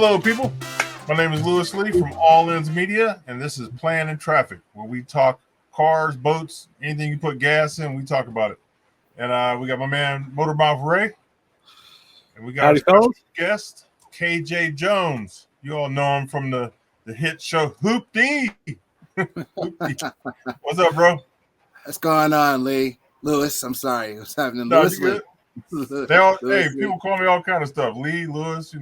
Hello, people. My name is Lewis Lee from All Ends Media, and this is Plan and Traffic, where we talk cars, boats, anything you put gas in, we talk about it. And we got my man Motormouth Ray, and we got our special guest KJ Jones. You all know him from the hit show Hooptie. Hooptie. What's up, bro? What's going on, Lewis? I'm sorry, what's happening, Lewis Lee? Hey, people call me all kind of stuff. Lee, Lewis,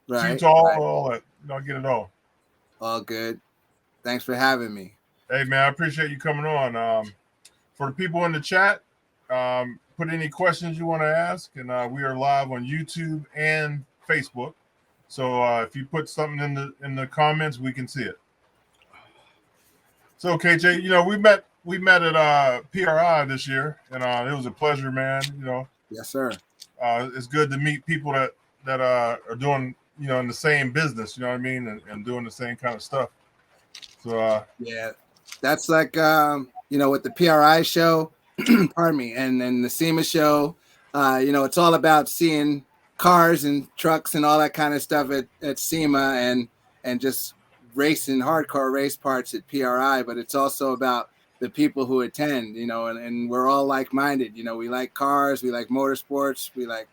right, too tall, right. all that. I get it all. All good. Thanks for having me. Hey, man, I appreciate you coming on. For the people in the chat, put any questions you want to ask, and we are live on YouTube and Facebook. So if you put something in the comments, we can see it. So KJ, we met at PRI this year, and it was a pleasure, man. Yes, sir. It's good to meet people that are doing in the same business. You know what I mean, and doing the same kind of stuff. So yeah, that's like with the PRI show, pardon me, and the SEMA show. It's all about seeing cars and trucks and all that kind of stuff at SEMA and just racing hardcore race parts at PRI, but it's also about the people who attend, and we're all like-minded. We like cars, we like motorsports, we like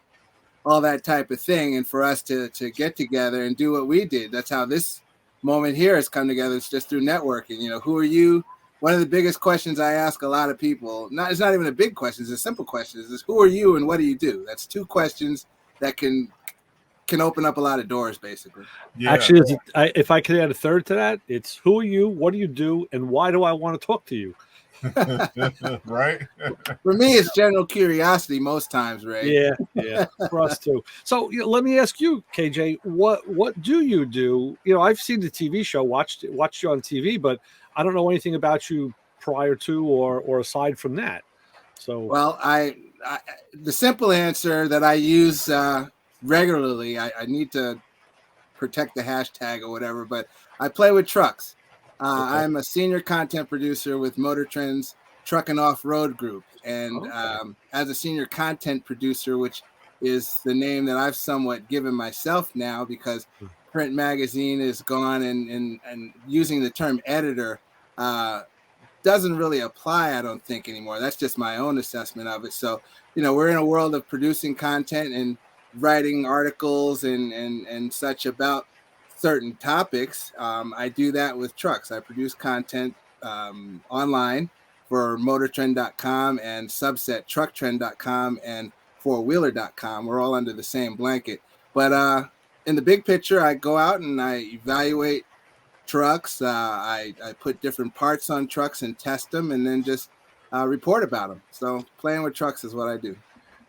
all that type of thing. And for us to get together and do what we did, that's how this moment here has come together. It's just through networking. Who are you? One of the biggest questions I ask a lot of people, it's not even a big question, it's a simple question, is who are you and what do you do? That's two questions that can open up a lot of doors, basically. Yeah. Actually, if I could add a third to that, it's who are you, what do you do, and why do I want to talk to you? Right. For me, it's general curiosity most times, Ray. Yeah, for us too. So let me ask you, KJ, what do you do? I've seen the TV show, watched you on TV, but I don't know anything about you prior to or aside from that. So, well, I the simple answer that I use regularly, I need to protect the hashtag or whatever, but I play with trucks. Okay. I'm a senior content producer with Motor Trend's Truck and Off-Road Group. And as a senior content producer, which is the name that I've somewhat given myself now because print magazine is gone and using the term editor doesn't really apply, I don't think, anymore. That's just my own assessment of it. So, we're in a world of producing content and writing articles and such about certain topics. I do that with trucks. I produce content online for motortrend.com and subset trucktrend.com and fourwheeler.com. We're all under the same blanket. But in the big picture, I go out and I evaluate trucks. I put different parts on trucks and test them and then just report about them. So playing with trucks is what I do.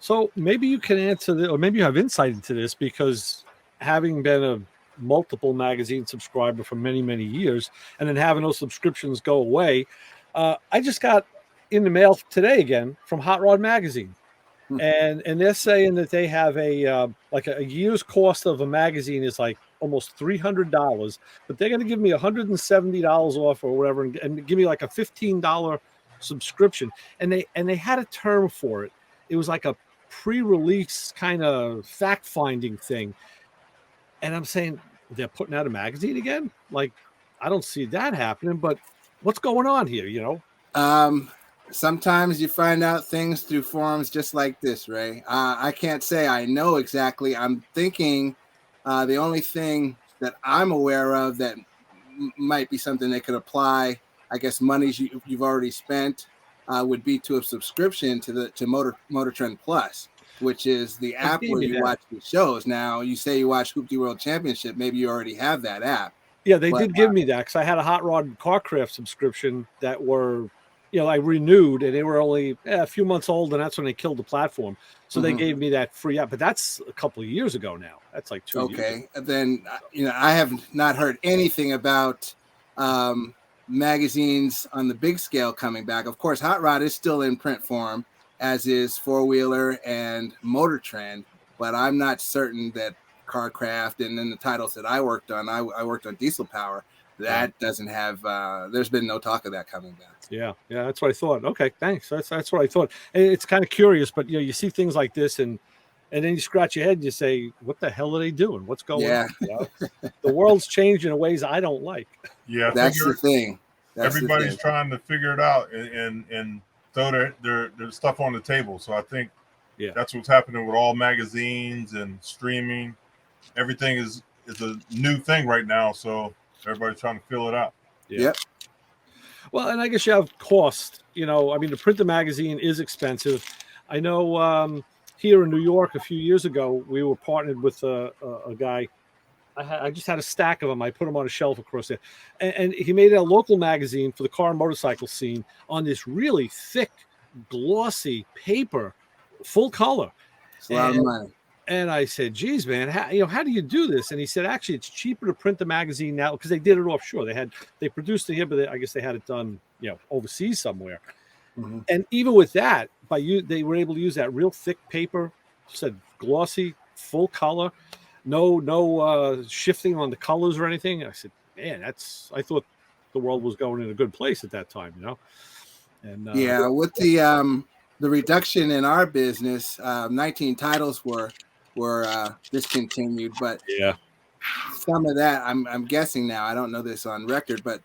So maybe you can answer this, or maybe you have insight into this, because having been a multiple magazine subscriber for many, many years, and then having those subscriptions go away, I just got in the mail today again from Hot Rod Magazine. And they're saying that they have a year's cost of a magazine is like almost $300, but they're going to give me $170 off or whatever, and give me like a $15 subscription. And they had a term for it. It was like a pre-release kind of fact-finding thing. And I'm saying, they're putting out a magazine again? Like, I don't see that happening, but what's going on here, Sometimes you find out things through forums just like this, Ray. I can't say I know exactly. I'm thinking the only thing that I'm aware of that might be something that could apply, I guess, monies you've already spent would be to a subscription to Motor Trend Plus, which is the app where you watch the shows. Now, you say you watch Hooptie World Championship, maybe you already have that app. Yeah, they did give me that because I had a Hot Rod Carcraft subscription that were, I renewed, and they were only a few months old, and that's when they killed the platform. So they gave me that free app, but that's a couple of years ago now. That's like 2 years. Okay, then I have not heard anything about magazines on the big scale coming back. Of course, Hot Rod is still in print form, as is Four Wheeler and Motor Trend, but I'm not certain that Carcraft and then the titles that I worked on, I worked on Diesel Power. That doesn't have. There's been no talk of that coming back. Yeah, that's what I thought. Okay, thanks. That's what I thought. And it's kind of curious, but you see things like this, and and then you scratch your head and you say, "What the hell are they doing? What's going on?" You know? The world's changing in ways I don't like. Yeah, I That's think the thing. That's everybody's the thing. trying to figure it out and throw their stuff on the table. So I think that's what's happening with all magazines and streaming. Everything is a new thing right now, so everybody's trying to fill it out. Yeah. Yep. Well, and I guess you have cost. You know, I mean, to print the magazine is expensive. I know here in New York a few years ago, we were partnered with a guy. I just had a stack of them. I put them on a shelf across there. And he made a local magazine for the car and motorcycle scene on this really thick, glossy paper, full color. It's a lot of money. And I said, geez, man, how do you do this? And he said, actually, it's cheaper to print the magazine now because they did it offshore. They produced it here, but I guess they had it done, overseas somewhere. Mm-hmm. And even with that, they were able to use that real thick paper, said glossy, full color, no shifting on the colors or anything. I said, man, I thought the world was going in a good place at that time, And with the reduction in our business, 19 titles were discontinued, but some of that I'm guessing now. I don't know this on record, but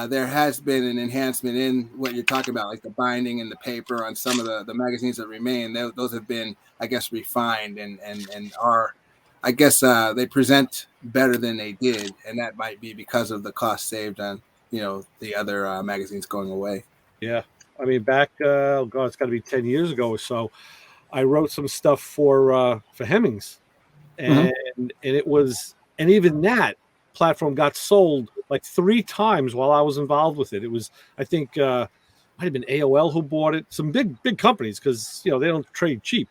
there has been an enhancement in what you're talking about, like the binding and the paper on some of the magazines that remain. Those have been, I guess, refined and are, I guess, they present better than they did, and that might be because of the cost saved on the other magazines going away. Yeah, I mean, back it's got to be 10 years ago or so. I wrote some stuff for Hemmings, and it was, and even that platform got sold like 3 times while I was involved with it. It was, I think, might have been AOL who bought it. Some big companies, because they don't trade cheap.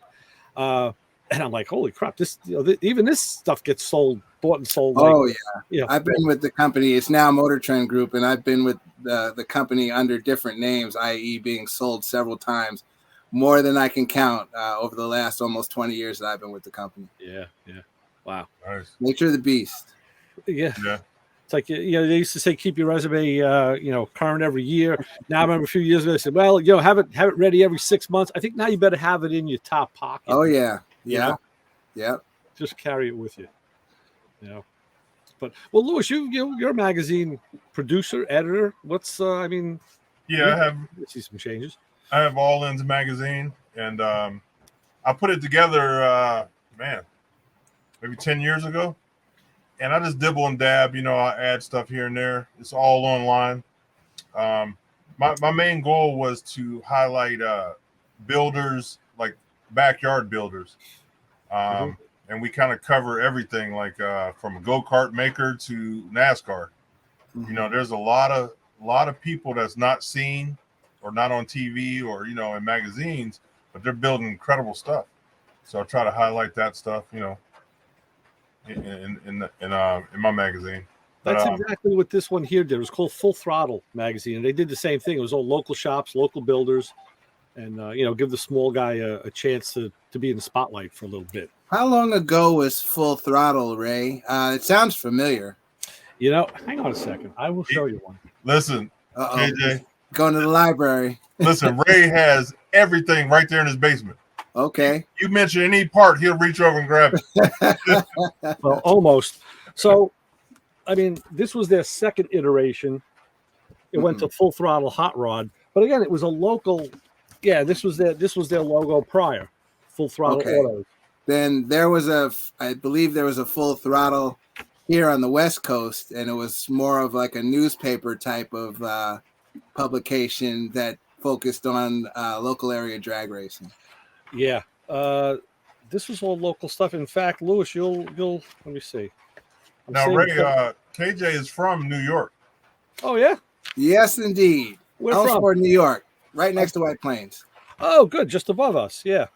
And I'm like, holy crap! This even this stuff gets bought and sold. Oh yeah. I've been with the company. It's now Motor Trend Group, and I've been with the company under different names, i.e., being sold several times, more than I can count over the last almost 20 years that I've been with the company. Yeah. Wow. Nice. Nature of the beast. Yeah. It's like, they used to say, keep your resume, current every year. Now I remember a few years ago, they said, well, have it ready every 6 months. I think now you better have it in your top pocket. Oh yeah. Yeah. Just carry it with you. But Louis, you're a magazine producer, editor. What's I have see some changes. I have All Ins magazine, and I put it together, maybe 10 years ago. And I just dibble and dab, I add stuff here and there. It's all online. My main goal was to highlight builders, like backyard builders. And we kind of cover everything, like from a go-kart maker to NASCAR. There's a lot of people that's not seen or not on TV or in magazines, but they're building incredible stuff. So I try to highlight that stuff, in my magazine. That's exactly what this one here did. It was called Full Throttle Magazine, and they did the same thing. It was all local shops, local builders, and give the small guy a chance to be in the spotlight for a little bit. How long ago was Full Throttle, Ray? It sounds familiar. Hang on a second. I will show you one. Listen, KJ, going to the library. Listen, Ray has everything right there in his basement. Okay. You mention any part, he'll reach over and grab it. Well, almost. So, this was their second iteration. It went to Full Throttle Hot Rod, but again, it was a local. Yeah, this was their logo prior. Full Throttle Autos. Then I believe there was a Full Throttle here on the West Coast, and it was more of like a newspaper type of publication that focused on local area drag racing. Yeah, this was all local stuff. In fact, Louis, you'll let me see. Now, Ray, KJ is from New York. Oh yeah. Yes, indeed. Where Ellsworth, New York, right next to White Plains. Oh, good, just above us. Yeah.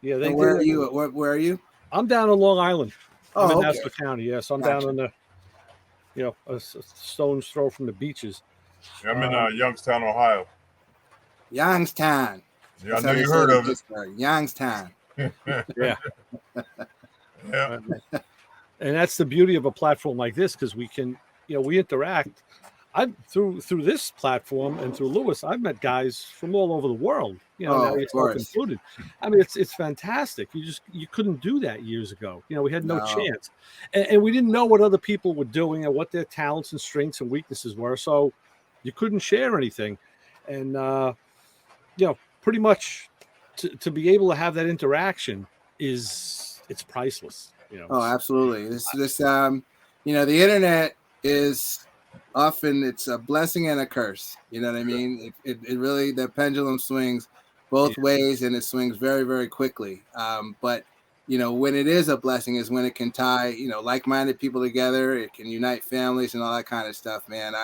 Yeah. Where are you? Where are you? I'm down on Long Island. I'm in okay. Nassau County. Yeah, so I'm down on the, a stone's throw from the beaches. Yeah, I'm in Youngstown, Ohio. Youngstown. Yeah, I know you heard of it. Youngstown. Yeah. Yeah. And that's the beauty of a platform like this, because we can, we interact. I've through this platform and through Lewis, I've met guys from all over the world. You know, Oh, now of yourself course. included. I mean, it's fantastic. You couldn't do that years ago. You know, we had no No. chance, and we didn't know what other people were doing and what their talents and strengths and weaknesses were. So you couldn't share anything, and you know, pretty much to be able to have that interaction it's priceless. You know. Oh, absolutely. You know, the internet is often it's a blessing and a curse. You know what I mean? It really the pendulum swings both ways and it swings very, very quickly. But you know, when it is a blessing is when it can tie, you know, like-minded people together. It can unite families and all that kind of stuff, man.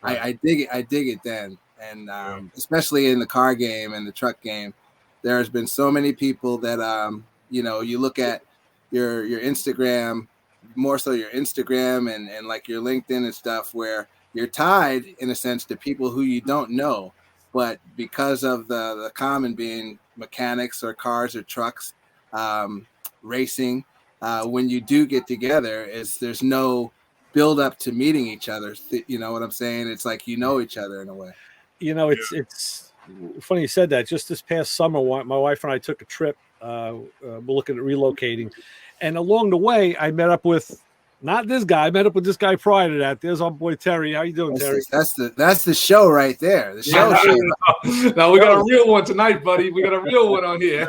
I dig it. I dig it then. And especially in the car game and the truck game, there's been so many people that you know, you look at your Instagram, more so your Instagram and like your LinkedIn and stuff, where you're tied in a sense to people who you don't know, but because of the common being mechanics or cars or trucks, racing, when you do get together, there's no build up to meeting each other. You know what I'm saying? It's like you know each other in a way. You know, it's funny you said that. Just this past summer, my wife and I took a trip. We're looking at relocating, and along the way, I met up with not this guy. I met up with this guy prior to that. There's our boy Terry. How you doing, Terry? That's the show right there. The show. No, we got a real one tonight, buddy. We got a real one on here.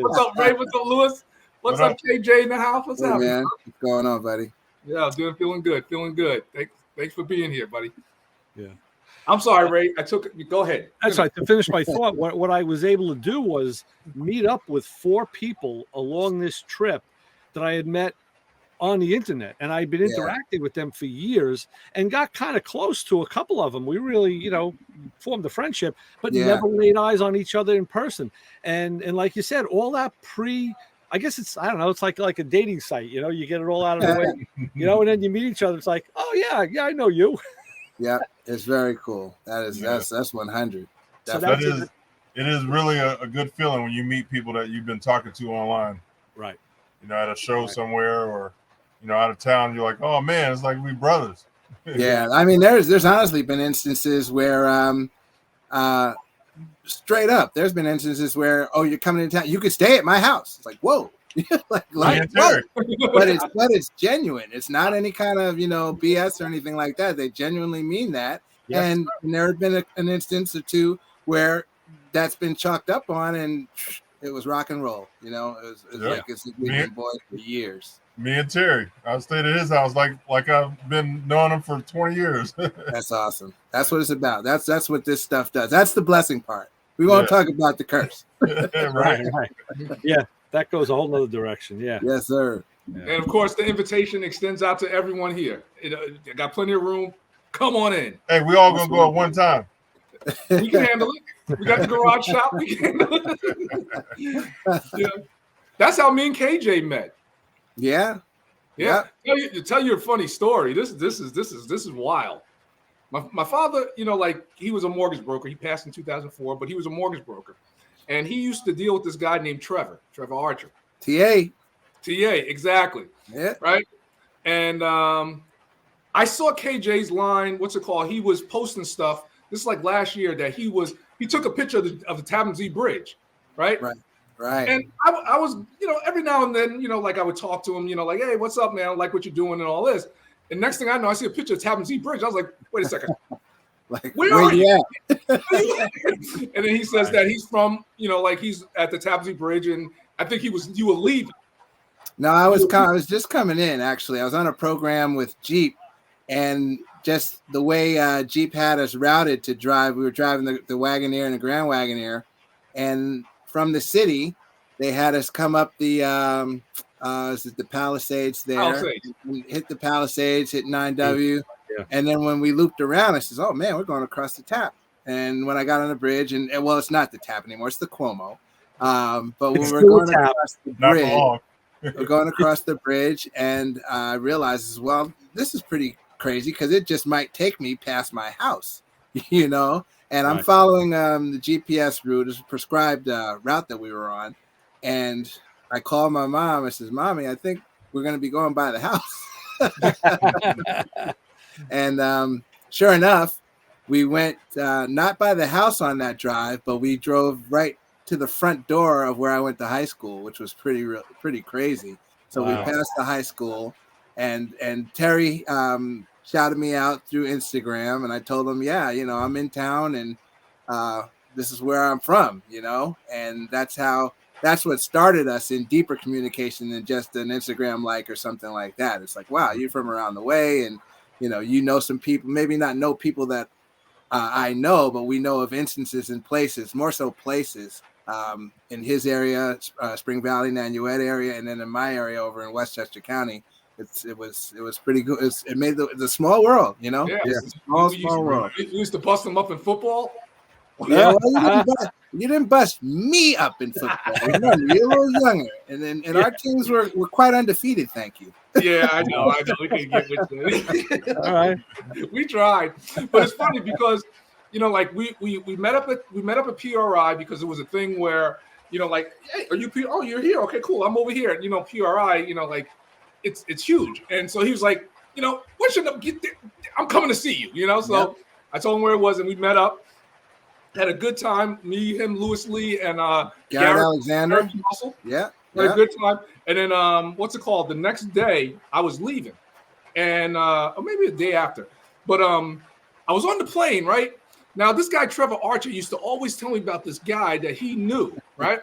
What's up, Ray? What's up, Lewis? What's up, KJ in the house? What's happening? Man, what's going on, buddy? Yeah, feeling good. Thanks for being here, buddy. Yeah. I'm sorry, Ray. Go ahead. That's right. To finish my thought, what I was able to do was meet up with 4 people along this trip that I had met on the internet, and I'd been interacting with them for years and got kind of close to a couple of them. We really, you know, formed a friendship, but never laid eyes on each other in person. And like you said, all that I guess it's, I don't know, it's like a dating site, you know, you get it all out of the way, you know, and then you meet each other. It's like, oh yeah, I know you. Yeah, it's very cool. That's 100. So it is really a good feeling when you meet people that you've been talking to online. Right. You know, at a show somewhere or, you know, out of town, you're like, oh man, it's like we brothers. Yeah. I mean, there's honestly been instances where straight up, there's been instances where, oh, you're coming into town, you could stay at my house. It's like, whoa. like whoa. but it's genuine. It's not any kind of, you know, BS or anything like that. They genuinely mean that. Yes. And there had been an instance or two where that's been chalked up on and it was rock and roll. You know, it was like we've been boys for years. Me and Terry, I stayed at his house like I've been knowing him for 20 years. That's awesome. That's what it's about. That's what this stuff does. That's the blessing part. We won't talk about the curse. right. Yeah, that goes a whole nother direction. Yeah. Yes, sir. Yeah. And of course, the invitation extends out to everyone here. I got plenty of room. Come on in. Hey, we all gonna go at one time. We can handle it. We got the garage shop. We can handle it. Yeah. That's how me and KJ met. Yeah. Tell you a funny story. This is wild. My father, you know, like he was a mortgage broker. He passed in 2004, but he was a mortgage broker, and he used to deal with this guy named Trevor Archer. TA, exactly. Yeah. Right. And I saw KJ's line. What's it called? He was posting stuff. This is like last year that he took a picture of the Tappan Zee Bridge. Right. And I was, you know, every now and then, you know, like I would talk to him, you know, like, hey, what's up, man? I like what you're doing and all this. And next thing I know, I see a picture of Tappan Zee Bridge. I was like, wait a second. Like, where are you? And then he says that he's from, you know, like he's at the Tappan Zee Bridge. And I think you were leaving. No, I was just coming in, actually. I was on a program with Jeep. And just the way Jeep had us routed to drive, we were driving the Wagoneer and the Grand Wagoneer. And from the city, they had us come up the the Palisades there, we hit the Palisades, hit 9W, and then when we looped around, I says, "Oh man, we're going across the tap." And when I got on the bridge, and well, it's not the tap anymore; it's the Cuomo. But when we're going across the bridge, we're going across the bridge, and I realized, well, this is pretty crazy because it just might take me past my house, you know. And I'm following the GPS route, it's a prescribed route that we were on. And I called my mom. I says, "Mommy, I think we're going to be going by the house." And sure enough, we went not by the house on that drive, but we drove right to the front door of where I went to high school, which was pretty crazy. So we passed the high school, and Terry shouted me out through Instagram, and I told him, yeah, I'm in town, and this is where I'm from, and that's what started us in deeper communication than just an Instagram like or something like that. It's like, wow, you're from around the way, and some people, maybe not know people that I know, but we know of instances and places, more so places in his area, Spring Valley, Nanuet area, and then in my area over in Westchester County. It was pretty good. It made the small world, Yeah, small world. We used to bust them up in football. Yeah, well, you didn't bust me up in football. Remember, you're a little younger, and our teams were quite undefeated. Thank you. Yeah, I know. We couldn't get with you. All right, we tried, but it's funny because like we met up at PRI because it was a thing where like, hey, are you Oh, you're here? Okay, cool. I'm over here. PRI. Like it's huge, and so he was like, what should I get? I'm coming to see you. So I told him where it was, and we met up. Had a good time. Me, him, Lewis Lee, and Garrett Alexander. Yeah. Had a good time. And then the next day I was leaving, and or maybe the day after, but I was on the plane, right? Now this guy Trevor Archer used to always tell me about this guy that he knew, right?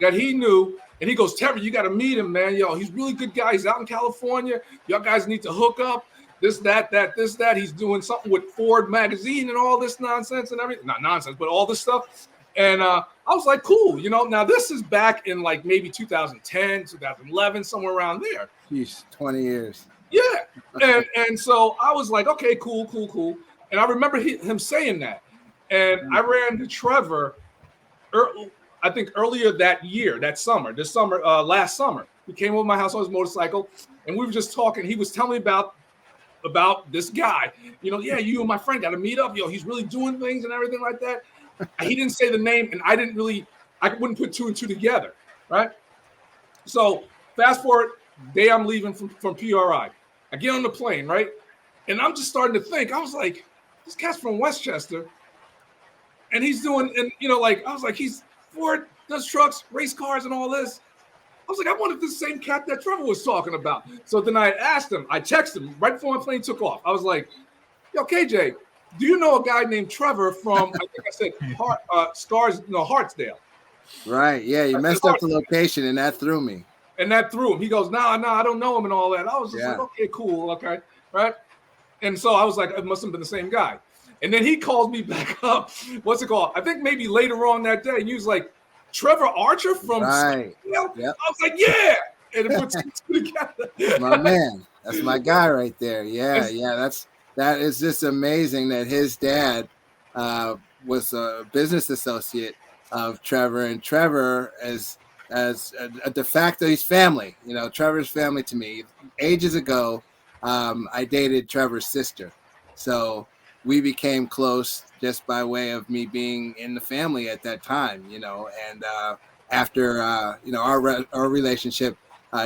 That he knew, and he goes, Trevor, you got to meet him, man. Yo, he's a really good guy. He's out in California. Y'all guys need to hook up. This, that. He's doing something with Ford magazine and all this nonsense and everything. Not nonsense, but all this stuff. And I was like, cool. Now this is back in like maybe 2010, 2011, somewhere around there. Jeez, 20 years. Yeah. And so I was like, okay, cool. And I remember him saying that. And I ran to Trevor, I think earlier last summer. He came over my house on his motorcycle, and we were just talking. He was telling me about this guy, yeah, you and my friend got to meet up. He's really doing things and everything like that. He didn't say the name, and I wouldn't put two and two together, right? So fast forward, day I'm leaving from PRI. I get on the plane, right? And I'm just starting to think, I was like, this cat's from Westchester, and he's doing, and I was like, he's Ford, does trucks, race cars, and all this. I was like, I wanted this same cat that Trevor was talking about. So then I asked him, I texted him right before my plane took off. I was like, yo, KJ, do you know a guy named Trevor from, I think I said, Hartsdale? Right. Yeah, you messed up the location, and that threw me. He goes, no, I don't know him and all that. I was just like, okay, cool, okay, right? And so I was like, it must have been the same guy. And then he called me back up. What's it called? I think maybe later on that day, and he was like, Trevor Archer from right. Yep. I was like, yeah. And it puts two together. My man. That's my guy right there. Yeah. That is just amazing that his dad was a business associate of Trevor, and Trevor as a de facto, he's family. Trevor's family to me. Ages ago, I dated Trevor's sister. So we became close just by way of me being in the family at that time, and after, our relationship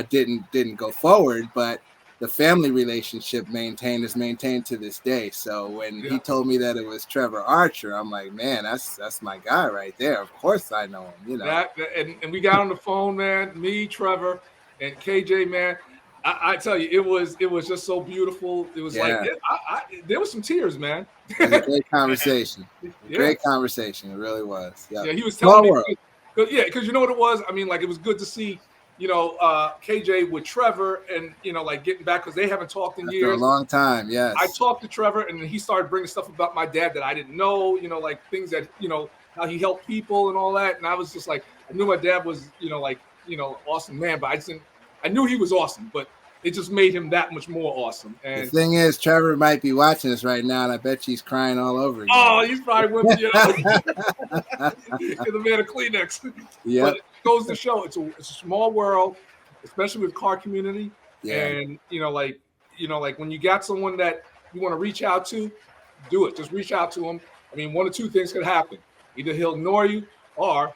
didn't go forward, but the family relationship is maintained to this day. So when he told me that it was Trevor Archer, I'm like, man, that's my guy right there. Of course I know him, and we got on the phone, man, me, Trevor, and KJ, man. I tell you, it was just so beautiful. It was like there was some tears, man. It was a great conversation. Great conversation. It really was. Yeah, he was telling me. Because you know what it was? I mean, like, it was good to see, KJ with Trevor and, like, getting back because they haven't talked in years. For a long time, yes. I talked to Trevor, and then he started bringing stuff about my dad that I didn't know, like things that, how he helped people and all that. And I was just like, I knew my dad was, awesome man, but I knew he was awesome, but it just made him that much more awesome. And the thing is, Trevor might be watching us right now, and I bet he's crying all over again. Oh, he's probably with me. Give the man a Kleenex. Yeah. But it goes to show it's a small world, especially with car community. Yeah. And like when you got someone that you want to reach out to, do it. Just reach out to him. I mean, one or two things could happen. Either he'll ignore you, or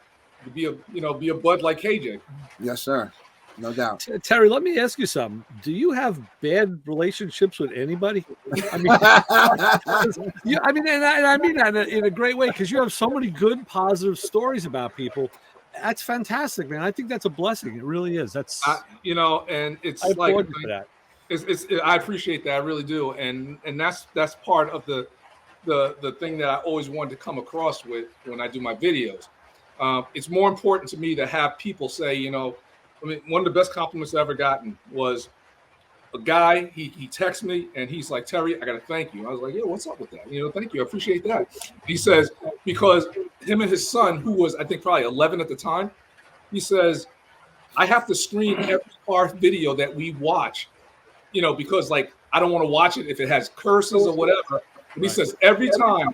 be a bud like KJ. Yes, sir. No doubt. Terry, let me ask you something. Do you have bad relationships with anybody? I mean, yeah, I mean, and I mean that in a great way, because you have so many good, positive stories about people. That's fantastic, man. I think that's a blessing. It really is. That's and it's I like applaud you for that. I appreciate that. I really do, and that's part of the thing that I always wanted to come across with when I do my videos. It's more important to me to have people say, I mean, one of the best compliments I ever gotten was a guy. He texts me and he's like, Terry, I got to thank you. I was like, yeah, what's up with that? Thank you, I appreciate that. He says because him and his son, who was I think probably 11 at the time, he says I have to screen every car video that we watch, because like I don't want to watch it if it has curses or whatever. And he says every time,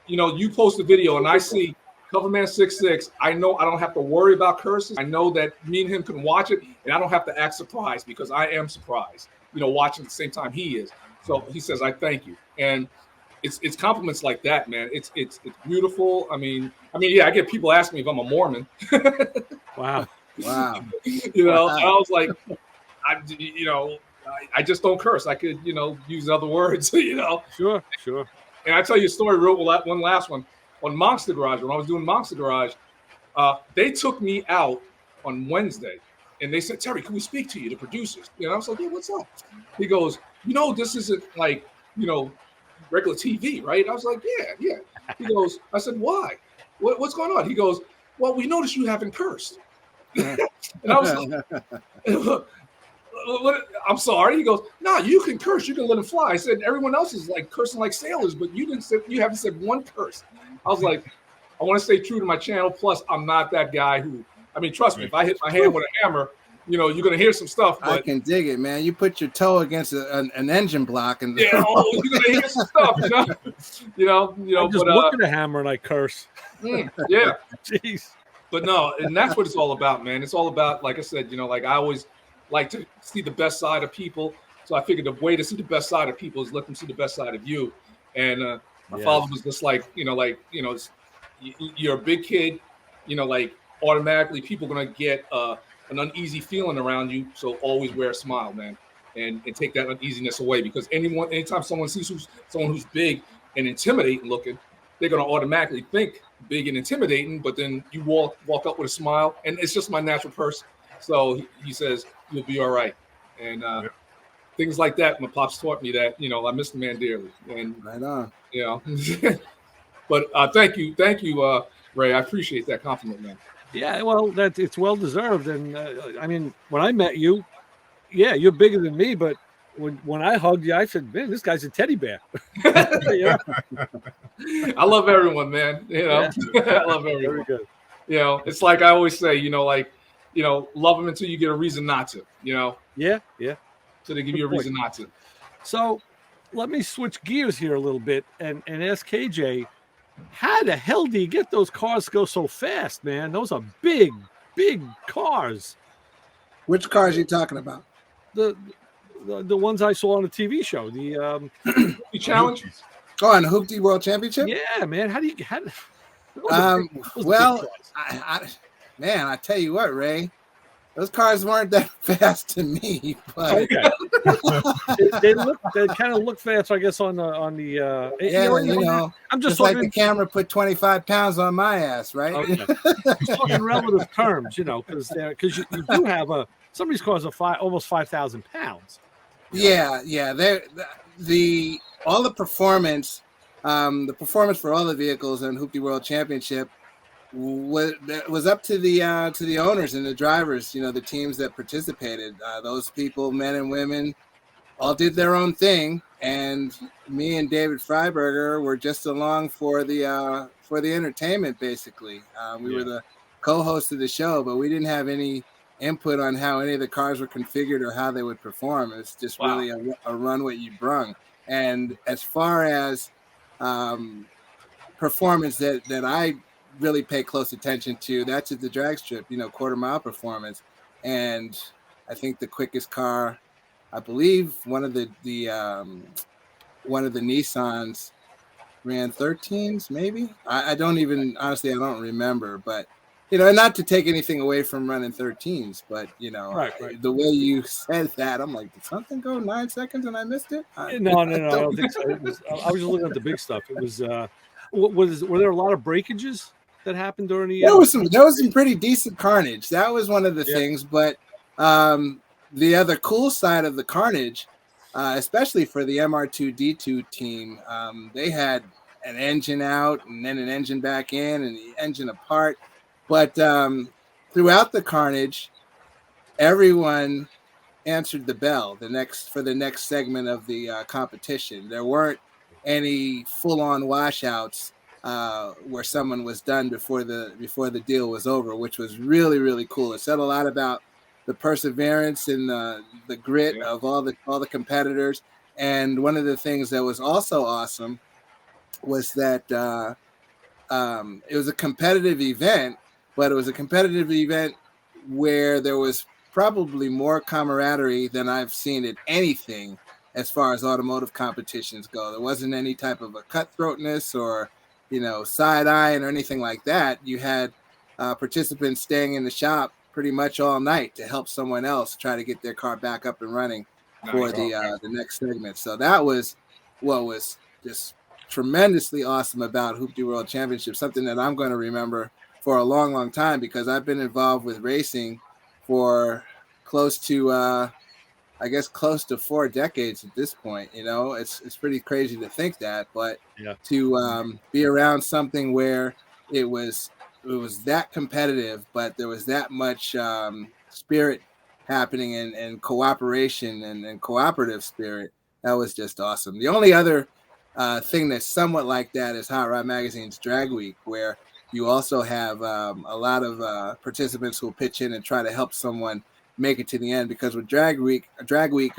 you post a video and I see Coverman 66, I know I don't have to worry about curses. I know that me and him can watch it, and I don't have to act surprised because I am surprised, watching at the same time he is. So he says, I thank you. And it's compliments like that, man. It's beautiful. I mean, yeah, I get people asking me if I'm a Mormon. Wow. Wow. I was like, I just don't curse. I could, use other words, Sure. And I tell you a story, one last one. On Monster Garage, when I was doing Monster Garage, they took me out on Wednesday, and they said, Terry, can we speak to you, the producers? I was like, yeah, what's up? He goes, this isn't like, regular TV, right? I was like, yeah. He goes, I said, why? What's going on? He goes, well, we noticed you haven't cursed. And I was like, what? I'm sorry. He goes, no, you can curse. You can let it fly. I said, everyone else is like cursing like sailors, but you haven't said one curse. I was like, I want to stay true to my channel. Plus, I'm not that guy who, trust me, if I hit my hand with a hammer, you're going to hear some stuff. But I can dig it, man. You put your toe against an engine block and you're going to hear some stuff, I just look at a hammer and I curse. Yeah. Jeez. But no, and that's what it's all about, man. It's all about, like I said, like I always like to see the best side of people. So I figured the way to see the best side of people is let them see the best side of you. And my father was just like, you're a big kid, like automatically people are going to get an uneasy feeling around you. So always wear a smile, man, and take that uneasiness away, because anytime someone sees someone who's big and intimidating looking, they're going to automatically think big and intimidating, but then you walk up with a smile, and it's just my natural person. So he says, you'll be all right. And things like that, my pops taught me that, I miss the man dearly. And, right on. But thank you, Ray. I appreciate that compliment, man. Yeah, well, it's well deserved. And when I met you, yeah, you're bigger than me, but when I hugged you, I said, man, this guy's a teddy bear. I love everyone, man. I love everyone. Very good. It's like I always say, love them until you get a reason not to, Yeah. So they give you a reason not to. So let me switch gears here a little bit and ask KJ, how the hell do you get those cars to go so fast, man? Those are big cars. Which cars are you talking about? The ones I saw on the TV show, the challenge. Oh, and the Hooptie World Championship? Yeah, man. Well, I tell you what, Ray, those cars weren't that fast to me, but okay. they kind of look fast, I guess, on the yeah, I'm just like the camera put 25 pounds on my ass, right? Okay. Just talking relative terms, because you do have some of these cars are almost 5,000 pounds. Yeah, all the performance for all the vehicles in Hooptie World Championship was up to the owners and the drivers, the teams that participated. Those people, men and women, all did their own thing, and me and David Freiberger were just along for the entertainment. Basically, we were the co-host of the show, but we didn't have any input on how any of the cars were configured or how they would perform. It's just really a run what you brung. And as far as performance that I really pay close attention to, that's at the drag strip, quarter mile performance. And I think the quickest car, I believe one of the Nissans ran 13s, maybe. I don't even, honestly, I don't remember, but and not to take anything away from running 13s, but Right. the way you said that, I'm like, did something go 9 seconds and I missed it? No, I don't think so. I was just looking at the big stuff. It was were there a lot of breakages that happened during the There was some pretty decent carnage. That was one of the things, but the other cool side of the carnage, especially for the MR2D2 team, they had an engine out and then an engine back in and the engine apart. But throughout the carnage, everyone answered the bell for the next segment of the competition. There weren't any full-on washouts where someone was done before the deal was over, which was really, really cool. It said a lot about the perseverance and the grit of all the competitors. And one of the things that was also awesome was that it was a competitive event, but it was a competitive event where there was probably more camaraderie than I've seen at anything as far as automotive competitions go. There wasn't any type of a cutthroatness or, side eyeing or anything like that. You had participants staying in the shop pretty much all night to help someone else try to get their car back up and running for the next segment. So that was what was just tremendously awesome about Hooptie World Championship, something that I'm going to remember for a long, long time, because I've been involved with racing for close to 4 decades at this point. It's pretty crazy to think that, but to be around something where it was that competitive, but there was that much spirit happening and cooperation and cooperative spirit, that was just awesome. The only other thing that's somewhat like that is Hot Rod Magazine's Drag Week, where you also have a lot of participants who will pitch in and try to help someone make it to the end. Because with Drag Week,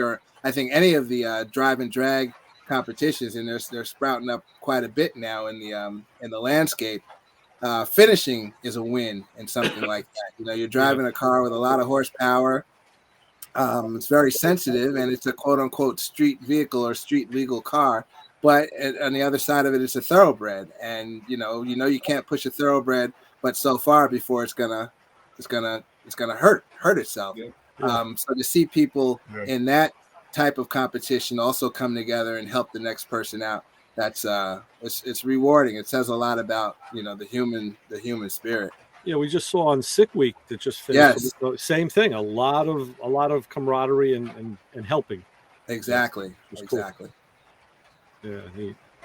or I think any of the drive and drag competitions, and they're sprouting up quite a bit now in the landscape. Finishing is a win in something like that. You're driving a car with a lot of horsepower. It's very sensitive, and it's a quote unquote street vehicle or street legal car. But on the other side of it, it's a thoroughbred, and you can't push a thoroughbred, but so far before it's gonna hurt itself. So to see people in that type of competition also come together and help the next person out, that's it's rewarding. It says a lot about the human spirit. Yeah, we just saw on Sick Week that just finished. Yes. Same thing. A lot of camaraderie and helping. Exactly. Cool. Yeah,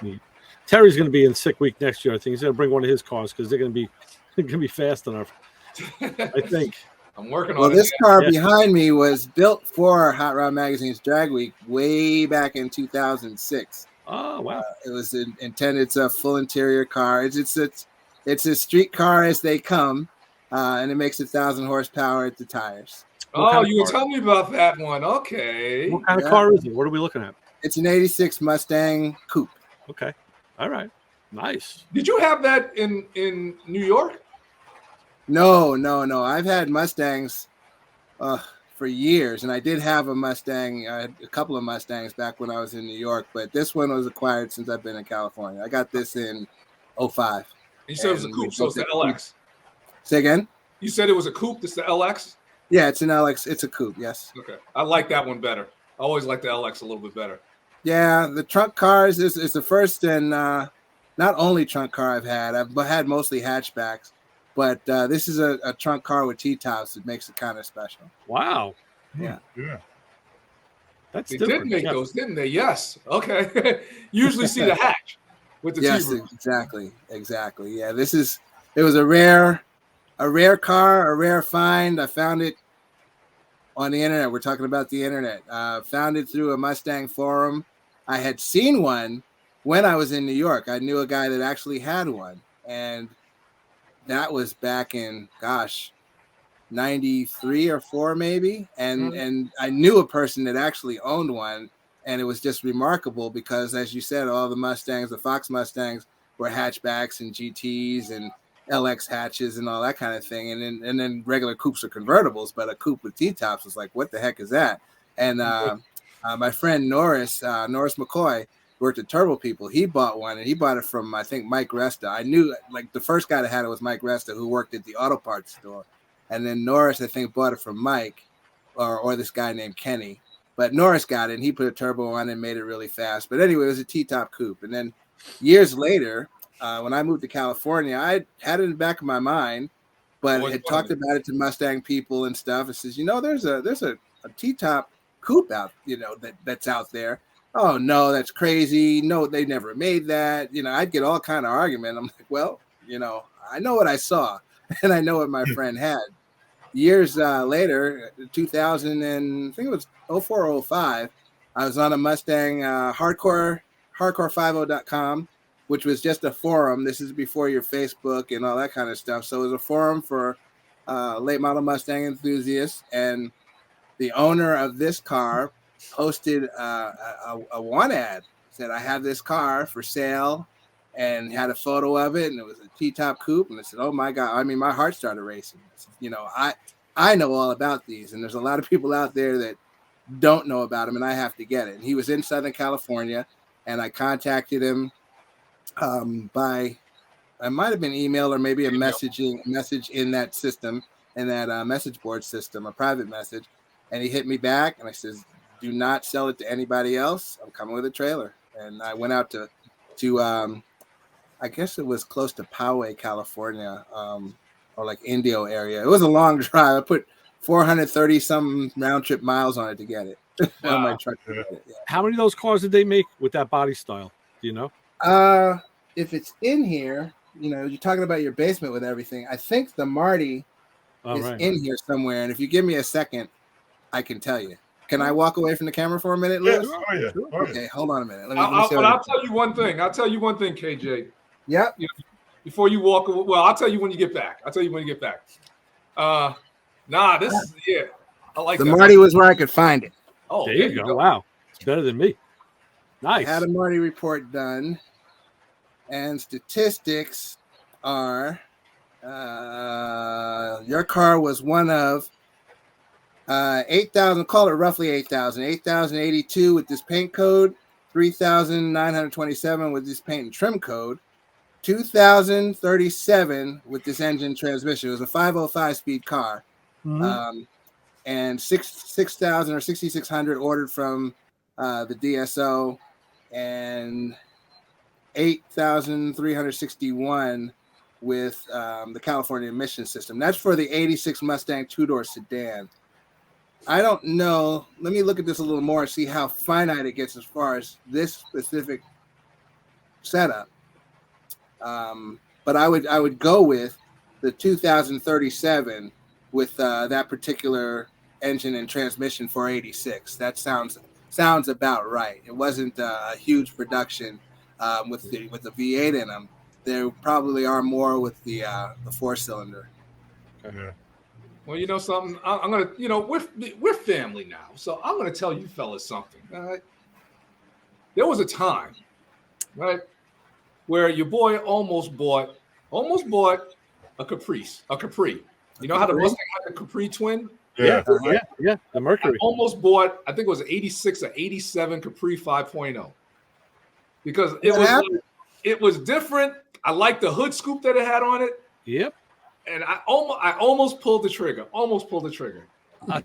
neat. Terry's going to be in Sick Week next year. I think he's going to bring one of his cars because they're going to be fast enough. I think. I'm working on it. Well, this car behind me was built for Hot Rod Magazine's Drag Week way back in 2006. Oh wow! It was intended. It's a full interior car. It's a street car as they come, and it makes 1,000 horsepower at the tires. You were telling me about that one. Okay. What kind of car is it? What are we looking at? It's an 86 Mustang Coupe. Okay. All right. Nice. Did you have that in New York? No. I've had Mustangs for years, and I did have a Mustang. I had a couple of Mustangs back when I was in New York, but this one was acquired since I've been in California. I got this in 2005. You said it was a coupe, so it's the LX. Say again? You said it was a coupe. This is the LX? Yeah, it's an LX. It's a coupe, yes. Okay. I like that one better. I always like the LX a little bit better. Yeah, the trunk cars is the first and not only trunk car I've had. I've had mostly hatchbacks, but this is a trunk car with T-tops that makes it kind of special. Wow. Yeah. That's they different. Did make those, didn't they? Yes. Okay. Usually see the hatch with the T-roof. Exactly. Yeah, it was a rare car, a rare find. I found it on the internet. We're talking about the internet. Found it through a Mustang forum. I had seen one when I was in New York. I knew a guy that actually had one, and that was back in 93 or 4 maybe. And I knew a person that actually owned one, and it was just remarkable because, as you said, all the Mustangs, the Fox Mustangs, were hatchbacks and GTs and LX hatches and all that kind of thing, and then regular coupes are convertibles, but a coupe with T-tops was like, what the heck is that? And my friend Norris McCoy worked at Turbo People. He bought one, and he bought it from, I think, Mike Resta. I knew, like, the first guy that had it was Mike Resta, who worked at the auto parts store. And then Norris, I think, bought it from Mike or this guy named Kenny. But Norris got it, and he put a turbo on it and made it really fast. But anyway, it was a T-top coupe. And then years later, when I moved to California, I had it in the back of my mind, but had talked about it to Mustang people and stuff. It says, there's a T-top coupe out, that's out there. Oh, no, that's crazy. No, they never made that. I'd get all kind of argument. I'm like, well, I know what I saw, and I know what my friend had. Years later, 2000, and I think it was 04 or 05, I was on a Mustang hardcore50.com, which was just a forum. This is before your Facebook and all that kind of stuff. So it was a forum for late model Mustang enthusiasts, and the owner of this car posted a one ad, said, I have this car for sale, and had a photo of it, and it was a T-top coupe. And I said, oh my God, I mean, my heart started racing. I know all about these, and there's a lot of people out there that don't know about them, and I have to get it. And he was in Southern California, and I contacted him by, I might have been email or maybe a message in that system, in that message board system, a private message. And he hit me back, and I says, do not sell it to anybody else. I'm coming with a trailer. And I went out to I guess it was close to Poway, California, or like Indio area. It was a long drive. I put 430 some round trip miles on it to get it. Wow. On my truck to get it. Yeah. How many of those cars did they make with that body style? Do you know? If it's in here, you're talking about your basement with everything. I think the Marty is in here somewhere. And if you give me a second, I can tell you. Can I walk away from the camera for a minute, Louis? Yeah. Okay, hold on a minute. I'll tell you one thing. KJ. Yep. Before you walk away, well, I'll tell you when you get back. This I like the that. Marty was where I could find it. Oh, there you go. Wow, it's better than me. Nice. I had a Marty report done, and statistics are your car was one of 8,000, call it roughly 8,082 with this paint code, 3,927 with this paint and trim code, 2,037 with this engine transmission. It was a 505 speed car. Mm-hmm. And 6,000 or 6,600 ordered from the DSO, and 8,361 with the California emission system. That's for the 86 Mustang two-door sedan. I don't know. Let me look at this a little more and see how finite it gets as far as this specific setup. But I would go with the 2037 with that particular engine and transmission for 86. That sounds about right. It wasn't a huge production with the V8 in them. There probably are more with the 4-cylinder. Yeah. Well, you know something? I'm gonna, we're family now, so I'm gonna tell you fellas something. All right? There was a time, right, where your boy almost bought a Capri. You know how the Mustang had the Capri twin? Yeah, the Mercury. I almost bought, I think it was an 86 or 87 Capri 5.0 because it was different. I liked the hood scoop that it had on it. Yep. And I almost pulled the trigger. I'll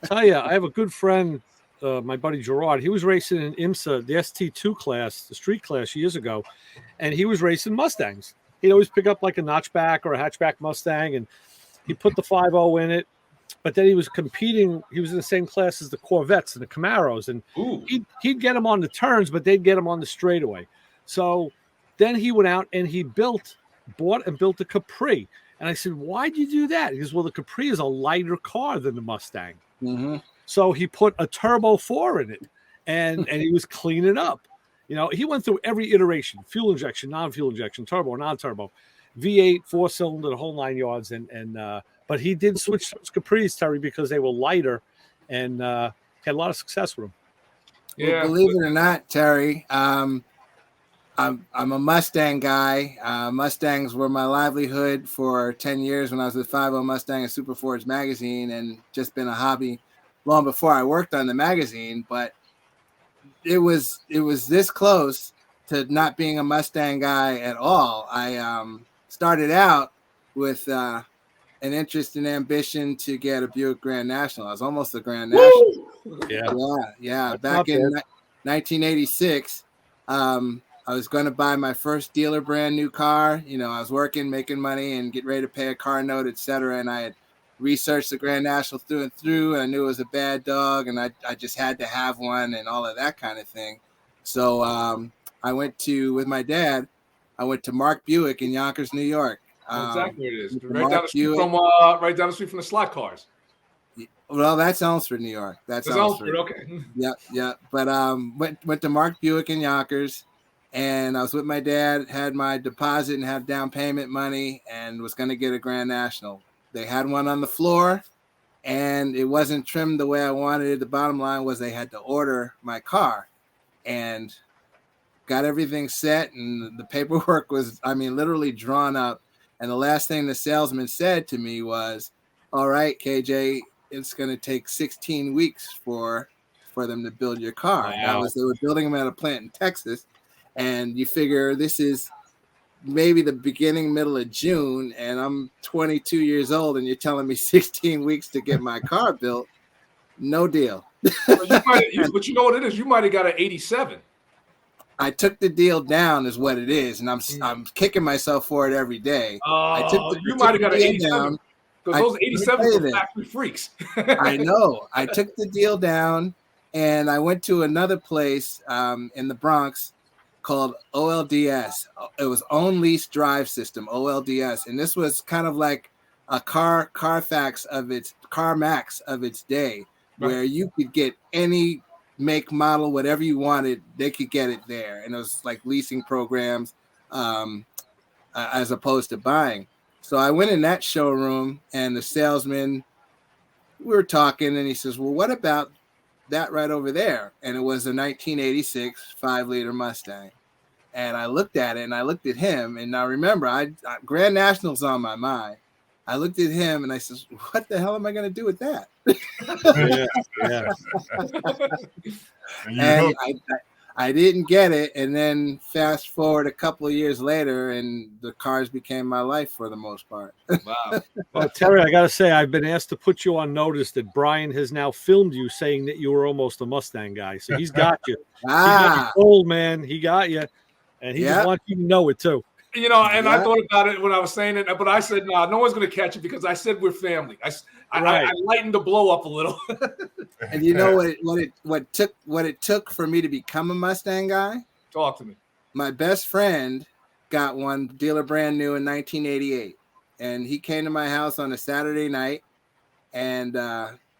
tell you, I have a good friend, my buddy Gerard. He was racing in IMSA, the ST2 class, the street class years ago, and he was racing Mustangs. He'd always pick up like a notchback or a hatchback Mustang, and he put the 5.0 in it. But then he was competing. He was in the same class as the Corvettes and the Camaros, and he'd get him on the turns, but they'd get him on the straightaway. So then he went out and he bought and built a Capri. And I said, why'd you do that? He goes, well, the Capri is a lighter car than the Mustang. Mm-hmm. So he put a Turbo 4 in it, and he was cleaning up. He went through every iteration: fuel injection, non-fuel injection, turbo, non-turbo, V8, 4-cylinder, the whole 9 yards. But he did switch those Capris, Terry, because they were lighter, and had a lot of success with them. Yeah, well, believe it or not, Terry, I'm a Mustang guy. Mustangs were my livelihood for 10 years when I was with 50 Mustang and Super Forge magazine, and just been a hobby long before I worked on the magazine. But it was this close to not being a Mustang guy at all. I started out with an interest and ambition to get a Buick Grand National. I was almost a Grand National. Yeah. Back in 1986, I was going to buy my first dealer brand new car. You know, I was working, making money, and getting ready to pay a car note, etc. And I had researched the Grand National through and through. And I knew it was a bad dog, and I just had to have one and all of that kind of thing. So I went with my dad. I went to Mark Buick in Yonkers, New York. Exactly where it is. Right down the street from the slot cars. Well, that's Elmsford, New York. That's Elmsford. Okay. Yeah. But went to Mark Buick in Yonkers, and I was with my dad. Had my deposit and had down payment money, and was going to get a Grand National. They had one on the floor, and it wasn't trimmed the way I wanted it. The bottom line was they had to order my car, and got everything set, and the paperwork was, literally drawn up. And the last thing the salesman said to me was, "All right, KJ, it's going to take 16 weeks for them to build your car." Wow. They were building them at a plant in Texas, and you figure this is maybe the middle of June, and I'm 22 years old, and you're telling me 16 weeks to get my car built. No deal. But you know what it is? You might have got an 87. I took the deal down, is what it is, and I'm kicking myself for it every day. You might have got an 87 because those 87s were factory freaks. I know. I took the deal down, and I went to another place in the Bronx called OLDS. It was Own Lease Drive System, OLDS, and this was kind of like a CarMax of its day, where you could get any make, model, whatever you wanted, they could get it there. And it was like leasing programs as opposed to buying. So I went in that showroom, and the salesman, we were talking, and he says, "Well, what about that right over there?" And it was a 1986 5-liter Mustang. And I looked at it, and I looked at him, and now remember, Grand National's on my mind. I looked at him, and I says, "What the hell am I going to do with that?" And I didn't get it. And then fast forward a couple of years later, and the cars became my life for the most part. Wow. Well, Terry, I got to say, I've been asked to put you on notice that Brian has now filmed you saying that you were almost a Mustang guy. So he's got you. He got you old, man. He got you. And he just wants you to know it, too. You know, and I thought about it when I was saying it, but I said, "No, no one's going to catch it," because I said we're family. I lightened the blow up a little. And you know what it took for me to become a Mustang guy? Talk to me. My best friend got one dealer brand new in 1988, and he came to my house on a Saturday night, and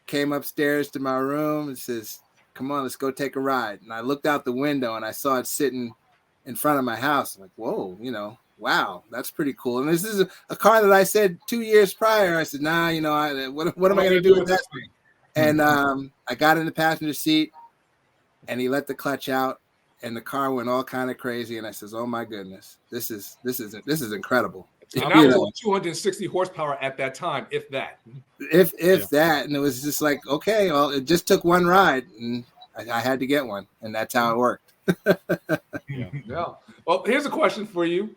came upstairs to my room and says, "Come on, let's go take a ride." And I looked out the window, and I saw it sitting in front of my house. I'm like, whoa, wow, that's pretty cool. And this is a car that I said 2 years prior, I said, nah, what am I going to do with that thing? And I got in the passenger seat, and he let the clutch out, and the car went all kind of crazy. And I says, "Oh my goodness, this is incredible." And that was only 260 horsepower at that time, if that. If that, and it was just like, okay, well, it just took one ride, and I had to get one, and that's how it worked. Yeah. Well, here's a question for you.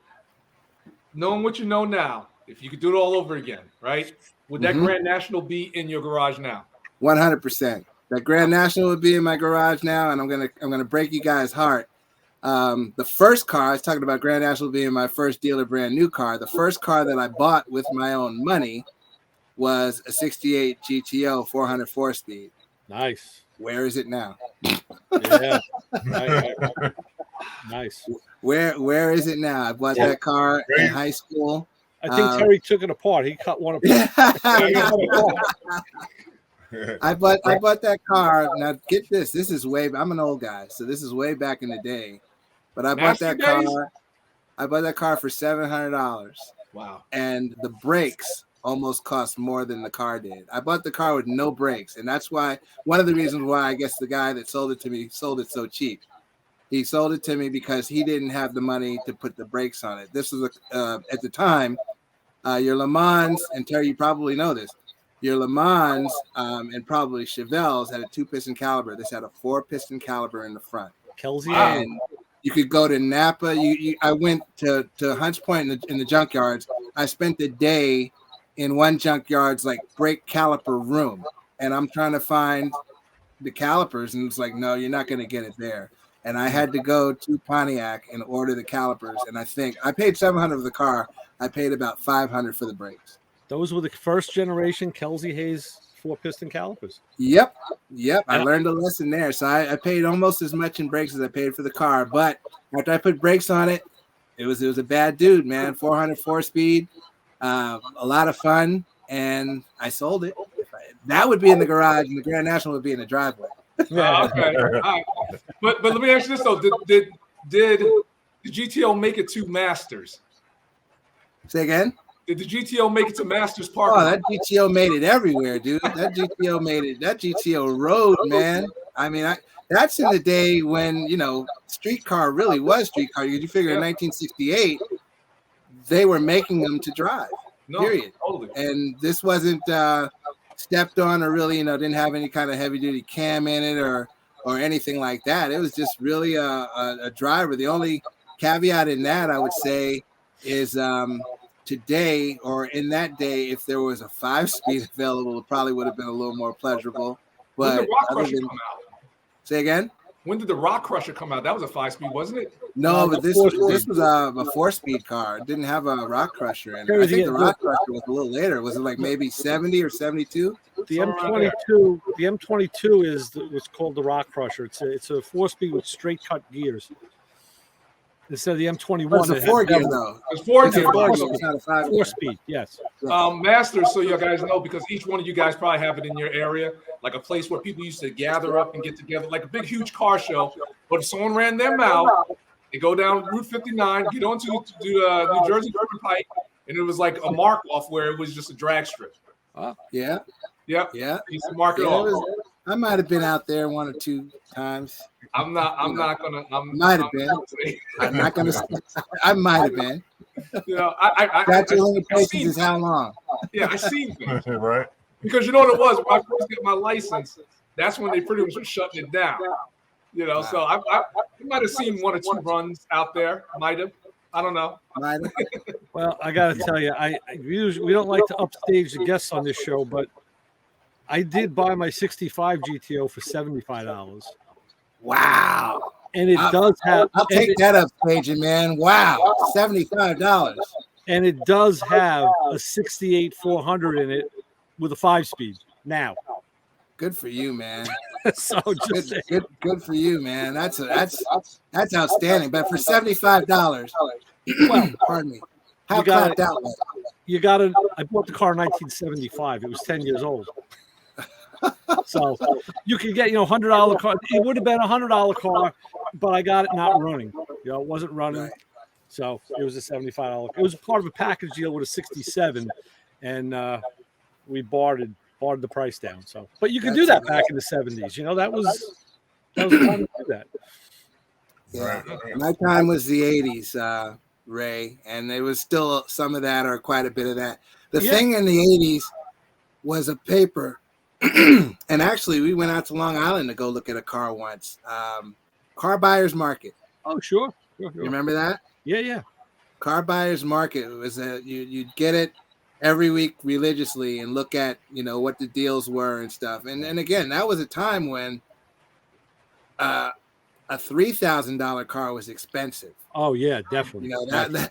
Knowing what you know now, if you could do it all over again, right? Would that Grand National be in your garage now? 100%. That Grand National would be in my garage now, and I'm gonna break you guys' heart. The first car, I was talking about Grand National being my first dealer brand new car. The first car that I bought with my own money was a 68 GTO 404 speed. Nice. Where is it now? Yeah. Right. Nice. Where is it now? I bought that car in high school. I think Terry took it apart. He cut one apart. I bought that car. Now get this. This is I'm an old guy, so this is way back in the day. But I bought that car. I bought that car for $700. Wow. And the brakes almost cost more than the car did. I bought the car with no brakes, and that's why one of the reasons why I guess the guy that sold it to me sold it so cheap. He sold it to me because he didn't have the money to put the brakes on it. This was at the time, your Le Mans, and Terry, you probably know this. Your Le Mans and probably Chevelles had a 2-piston caliber. This had a 4-piston caliber in the front. Kelsey. And You could go to Napa. I went to Hunts Point in the junkyards. I spent the day in one junkyard's like brake caliper room, and I'm trying to find the calipers, and it's like, no, you're not going to get it there. And I had to go to Pontiac and order the calipers, and I think I paid $700 for the car. I paid about $500 for the brakes. Those were the first generation Kelsey Hayes 4-piston calipers. Yep. I learned a lesson there. So I paid almost as much in brakes as I paid for the car. But after I put brakes on it, it was a bad dude, man. 400 4-speed, a lot of fun, and I sold it. That would be in the garage, and the Grand National would be in the driveway. Okay. All right. But let me ask you this though: Did the GTO make it to Masters? Say again? Did the GTO make it to Masters Park? Oh, that GTO made it everywhere, dude. That GTO made it. That GTO rode, man. I mean, that's in the day when, streetcar really was streetcar. You figure in 1968, they were making them to drive, period. Totally. And this wasn't stepped on or really, didn't have any kind of heavy duty cam in it or anything like that. It was just really a driver. The only caveat in that, I would say, is today or in that day, if there was a 5-speed available, it probably would have been a little more pleasurable. But when did the Rock Crusher come out? Say again? When did the Rock Crusher come out? That was a 5-speed, wasn't it? No, but this was a 4-speed car. It didn't have a Rock Crusher in it. I think the Rock Crusher was a little later. Was it like maybe 70 or 72? The M22 is what's called the Rock Crusher. It's a 4-speed with straight cut gears. Instead of the M21, it's a 4-gear though. It's 4-gear. It's not a 5-gear. 4-speed, yes. Masters, so you guys know, because each one of you guys probably have it in your area, like a place where people used to gather up and get together, like a big, huge car show. But if someone ran their mouth, they go down Route 59, get onto New Jersey Turnpike, and it was like a mark off where it was just a drag strip. Yeah. Yep. Yeah. You used to mark it off. I might have been out there 1 or 2 times. I might have been. I'm not gonna. I might have been. That's the limitations is how long. Yeah, I seen things. Right. Because you know what it was when I first got my license. That's when they pretty much were shutting it down. So I might have seen 1 or 2 runs out there. Might have. I don't know. Well, I got to tell you, we don't like to upstage the guests on this show, but I did buy my 65 GTO for $75. Wow. And it does have. I'll take that upstaging, man. Wow. $75. And it does have a 68 400 in it with a 5-speed now. Good for you, man. So just good for you, man. That's outstanding. But for $75, well, pardon me. How clapped out? You got it. I bought the car in 1975. It was 10 years old. So you could get, $100 car. It would have been a $100 car, but I got it not running. It wasn't running. Right. So it was a $75. It was part of a package deal with a 67, and we bartered the price down. So, but you could do that back in the 70s. That was the time to do that. Yeah. My time was the 80s, Ray, and there was still some of that or quite a bit of that. The thing in the 80s was a paper. And actually, we went out to Long Island to go look at a car once. Car Buyers Market. Oh, sure. You remember that? Yeah. Car Buyers Market was you'd get it every week religiously and look at what the deals were and stuff. And again, that was a time when a $3,000 car was expensive. Oh yeah, definitely.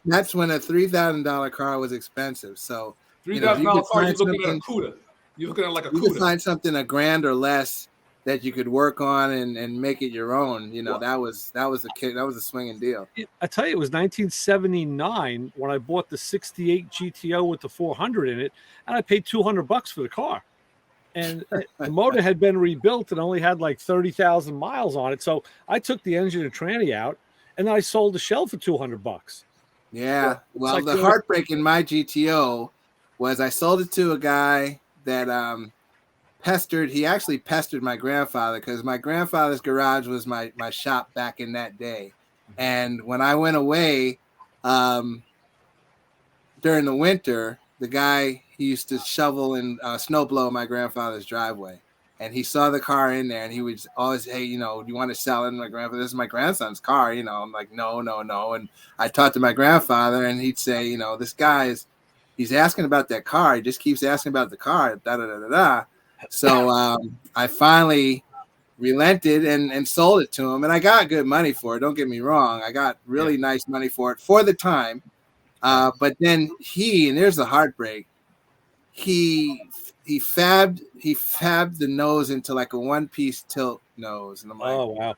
That's when a $3,000 car was expensive. So $3,000 car, you're looking at a CUDA. You're looking at like a CUDA. You could find something $1,000 or less that you could work on and make it your own. That was a swinging deal. I tell you, it was 1979 when I bought the 68 GTO with the 400 in it, and I paid $200 for the car. And the motor had been rebuilt and only had like 30,000 miles on it. So I took the engine and tranny out, and then I sold the shell for $200. Yeah. Well, the heartbreak in my GTO was I sold it to a guy that he actually pestered my grandfather, because my grandfather's garage was my shop back in that day. And when I went away during the winter, the guy, he used to shovel and snow blow my grandfather's driveway. and he saw the car in there, and he would always, hey, you know, do you want to sell it? And my grandfather, this is my grandson's car, you know. I'm like, no. And I talked to my grandfather, and he'd say, you know, this guy he's asking about that car. He just keeps asking about the car. Da da da da da. So I finally relented and sold it to him, and I got good money for it. Don't get me wrong, I got really nice money for it for the time. But then and there's the heartbreak. He fabbed the nose into like a one-piece tilt nose, and I'm like, oh wow.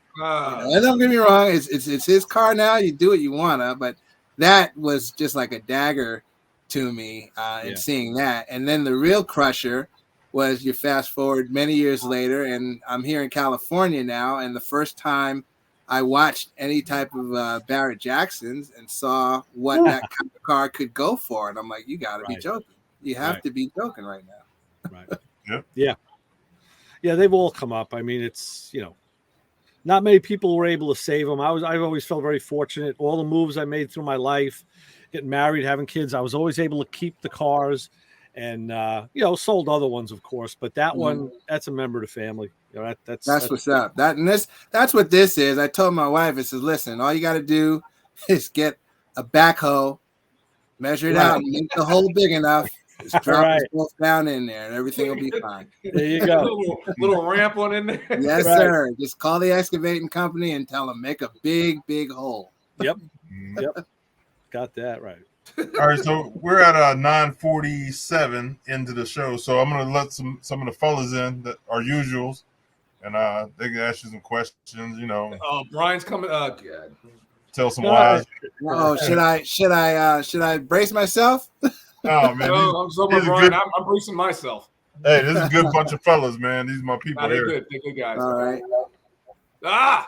You know, don't get me wrong, it's his car now. You do what you wanna, but that was just like a dagger to me in seeing that. And then the real crusher was, you fast forward many years later, and I'm here in California now, and the first time I watched any type of Barrett Jacksons and saw what that kind of car could go for, and I'm like, you got to be joking. You have to be joking right now. Right. Yeah, they've all come up. I mean, it's, you know, not many people were able to save them. I've always felt very fortunate. All the moves I made through my life, getting married, having kids, I was always able to keep the cars, and you know, sold other ones, of course. But that one, that's a member of the family. You know, that's what's up. That's what this is. I told my wife, I said, listen, all you got to do is get a backhoe, measure it out, and make the hole big enough. Just drop it both down in there, and everything will be fine. There you go. little ramp on in there. Yes, sir. Just call the excavating company and tell them make a big hole. Yep. Got that right. All right, so we're at 9:47 into the show, so I'm gonna let some of the fellas in that are usuals, and they can ask you some questions. You know. Oh, Brian's coming. God. Tell some lies. Oh, should I brace myself? Oh man, I'm sober, Brian. I'm bracing myself. Hey, this is a good bunch of fellas, man. These are my people here. They're good guys. All right.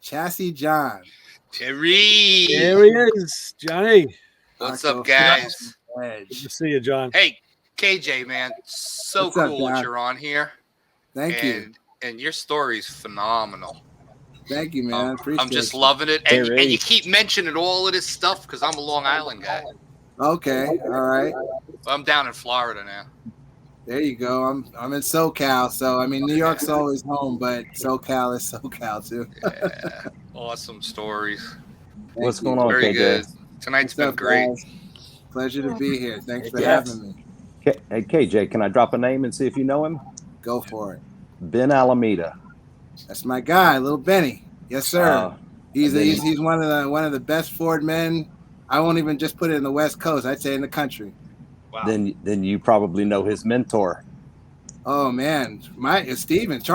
Chassis John. Terry. There he is, Johnny. What's up, guys? Good to see you, John. Hey, KJ, man. So cool that you're on here. Thank you. And your story's phenomenal. Thank you, man. Appreciate I'm just loving it. And you keep mentioning all of this stuff because I'm a Long Island guy. Okay. All right. I'm down in Florida now. There you go. I'm in SoCal, so I mean New York's always home, but SoCal is SoCal too. Yeah. Awesome stories. What's going on, Very KJ? good. Tonight's been great. Guys? Pleasure to be here. Thanks for having me. Hey, KJ, can I drop a name and see if you know him? Go for it. Ben Alameda. That's my guy, little Benny. Yes, sir. He's one of the best Ford men. I won't even just put it in the West Coast. I'd say in the country. Wow. Then you probably know his mentor. Oh man, Charlie Stevens.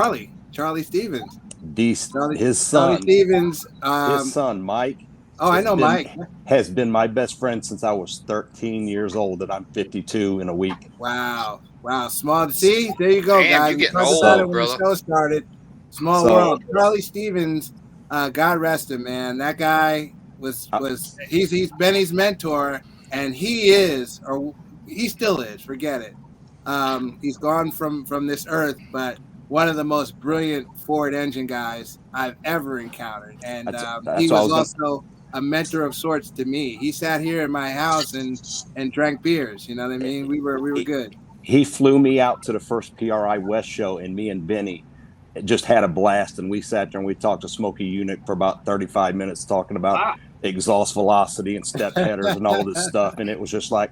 His son. Charlie Stevens. His son, Mike. Oh, I know Mike. Has been my best friend since I was 13 years old, and I'm 52 in a week. Wow. Small. See, there you go, Damn, guys. you're getting old, brother. When the show started. Small world. Charlie Stevens. God rest him, man. That guy he's Benny's mentor, and he still is. Forget it. He's gone from this earth, but one of the most brilliant Ford engine guys I've ever encountered, and he was also a mentor of sorts to me. He sat here in my house and drank beers. You know what I mean? We were good. He flew me out to the first PRI West show, and me and Benny just had a blast, and we sat there and we talked to Smokey Unick for about 35 minutes talking about exhaust velocity and step headers and all this stuff, and it was just like,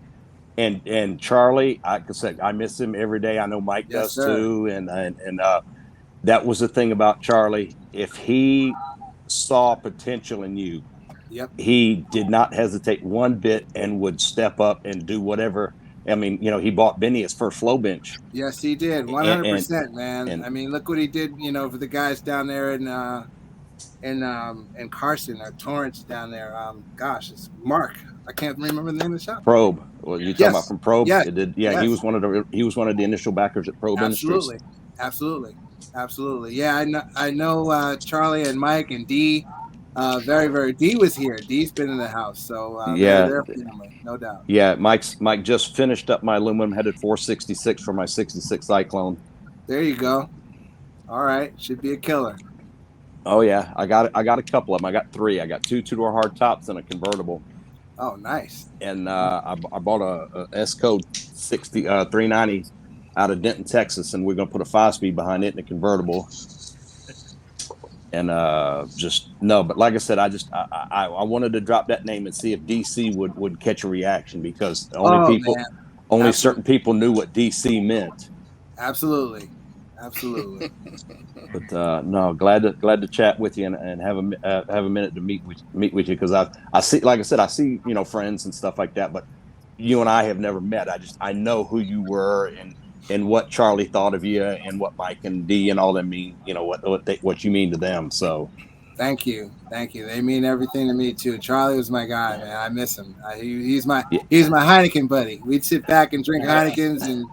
and Charlie, I could say I miss him every day. I know Mike does too, and that was the thing about Charlie. If he saw potential in you, he did not hesitate one bit and would step up and do whatever. I mean, you know, he bought Benny his first flow bench. Yes, he did. 100%, man. I mean, look what he did, you know, for the guys down there in Carson or Torrance down there. Gosh, it's Mark. I can't remember the name of the shop. Probe. Well, you talking about from Probe? Yes. It did. Yeah, he was one of the initial backers at Probe Industries. Absolutely. Yeah, I know Charlie and Mike and D. Very, very. D was here. D's been in the house, so they're family, no doubt. Yeah, Mike just finished up my aluminum headed 466 for my 66 Cyclone. There you go. All right, should be a killer. Oh yeah, I got a couple of them. I got 3. I got 2 two-door hard tops and a convertible. Oh, nice. And I bought a S Code 390 out of Denton, Texas, and we're going to put a 5-speed behind it in a convertible. And but like I said, I wanted to drop that name and see if DC would catch a reaction, because only certain people knew what DC meant. Absolutely. But no, glad to chat with you and have a minute to meet with you, because I see, like I said, I see friends and stuff like that, but you and I have never met. I know who you were and what Charlie thought of you and what Mike and D and all them mean, what you mean to them. So thank you. They mean everything to me too. Charlie was my guy, man. I miss him. He's my Heineken buddy. We'd sit back and drink Heinekens,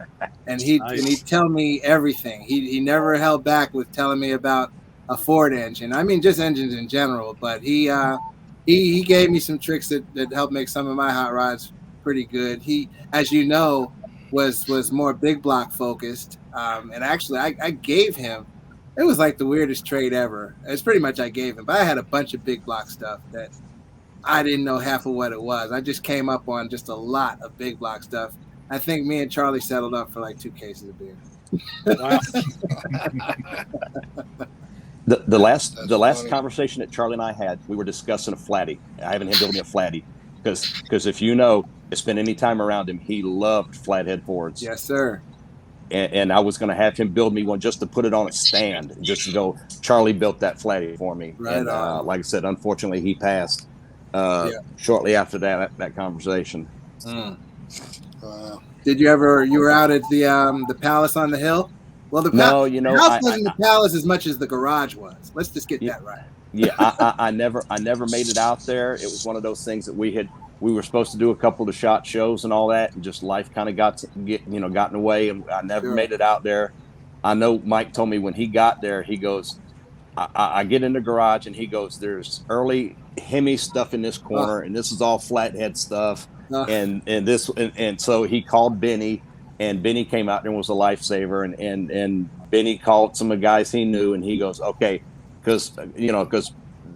and he'd tell me everything. He never held back with telling me about a Ford engine. I mean, just engines in general. But he gave me some tricks that helped make some of my hot rods pretty good. He, as you know, was more big block focused. And actually, I gave him. It was like the weirdest trade ever. It's pretty much I gave him, but I had a bunch of big block stuff that I didn't know half of what it was. I just came up on just a lot of big block stuff. I think me and Charlie settled up for like 2 cases of beer. Wow. The last conversation that Charlie and I had, we were discussing a flatty. I having him build me a flatty because if spend any time around him, he loved flathead Fords. Yes, sir. And I was going to have him build me one just to put it on a stand, just to go. Charlie built that flatty for me, right and on. like I said, unfortunately, he passed shortly after that conversation. Did you were out at the Palace on the Hill? Well, the house wasn't the Palace as much as the garage was. Let's just get that right. Yeah, I never made it out there. It was one of those things that we were supposed to do a couple of shot shows and all that, and just life kind of got in the way, and I never made it out there. I know Mike told me when he got there, he goes, I get in the garage and he goes, there's early Hemi stuff in this corner, and this is all flathead stuff, and so he called Benny, and Benny came out there and was a lifesaver, and Benny called some of the guys he knew, and he goes, okay, because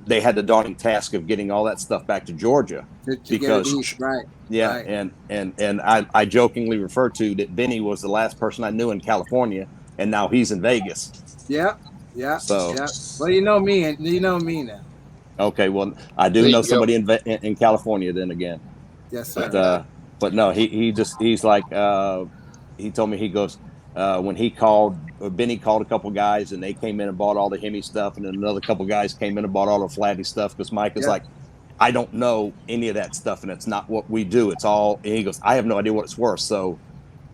they had the daunting task of getting all that stuff back to Georgia because right. And I jokingly refer to that Benny was the last person I knew in California, and now he's in Vegas. Yeah. So well, you know me now. Okay, well I do know somebody in California then again. Yes, sir. But no, he's like he told me, he goes, when he called, Benny called a couple guys, and they came in and bought all the Hemi stuff, and then another couple guys came in and bought all the flatty stuff, because Mike is like, I don't know any of that stuff, and it's not what we do. It's all, and he goes, I have no idea what it's worth. So,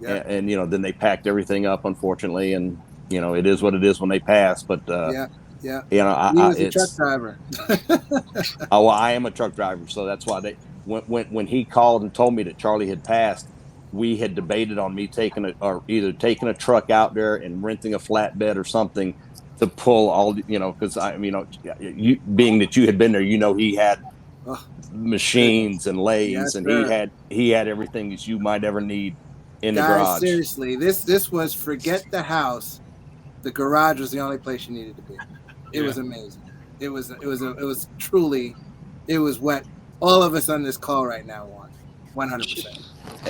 and then they packed everything up, unfortunately, and it is what it is when they pass. But he was a truck driver. Oh, well, I am a truck driver, so that's why when he called and told me that Charlie had passed, we had debated on me either taking a truck out there and renting a flatbed or something to pull all, because you being that you had been there, he had machines and lathes, and he had everything that you might ever need in the garage. Seriously, this was, forget the house, the garage was the only place you needed to be. It was amazing. It was truly what all of us on this call right now want. 100%.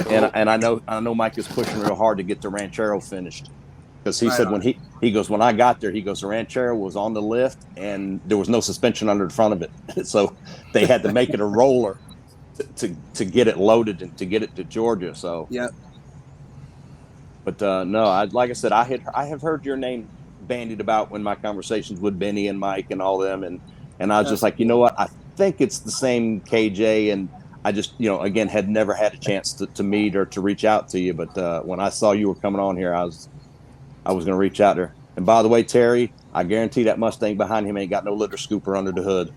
And I know Mike is pushing real hard to get the Ranchero finished, because he said when he goes, when I got there, he goes, the Ranchero was on the lift and there was no suspension under the front of it, so they had to make it a roller to get it loaded and to get it to Georgia. So but no, like I said, I have heard your name bandied about when my conversations with Benny and Mike and all them, and I was just like, you know what, I think it's the same KJ, and I just, again, had never had a chance to meet or to reach out to you. But when I saw you were coming on here, I was going to reach out there. And by the way, Terry, I guarantee that Mustang behind him ain't got no litter scooper under the hood.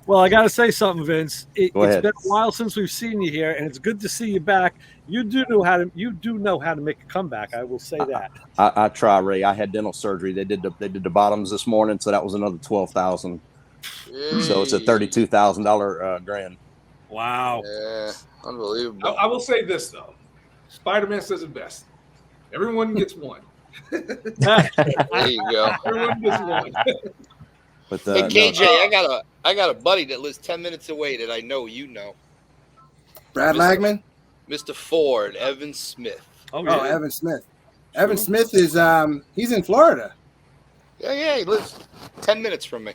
Well, I got to say something, Vince. It's ahead. been a while since we've seen you here, and it's good to see you back. You do know how to make a comeback. I will say that. I try, Ray. I had dental surgery. They did the bottoms this morning, so that was another $12,000. So it's a $32,000 grand. Wow. Yeah, unbelievable. I will say this though, Spider-Man says it best. Everyone gets one. There you go. Everyone gets one. But Hey KJ, I got a buddy that lives 10 minutes away that I know you know. Brad Lagman? Mr. Ford, Evan Smith. Oh, Evan Smith. Evan Smith is he's in Florida. Yeah, he lives 10 minutes from me.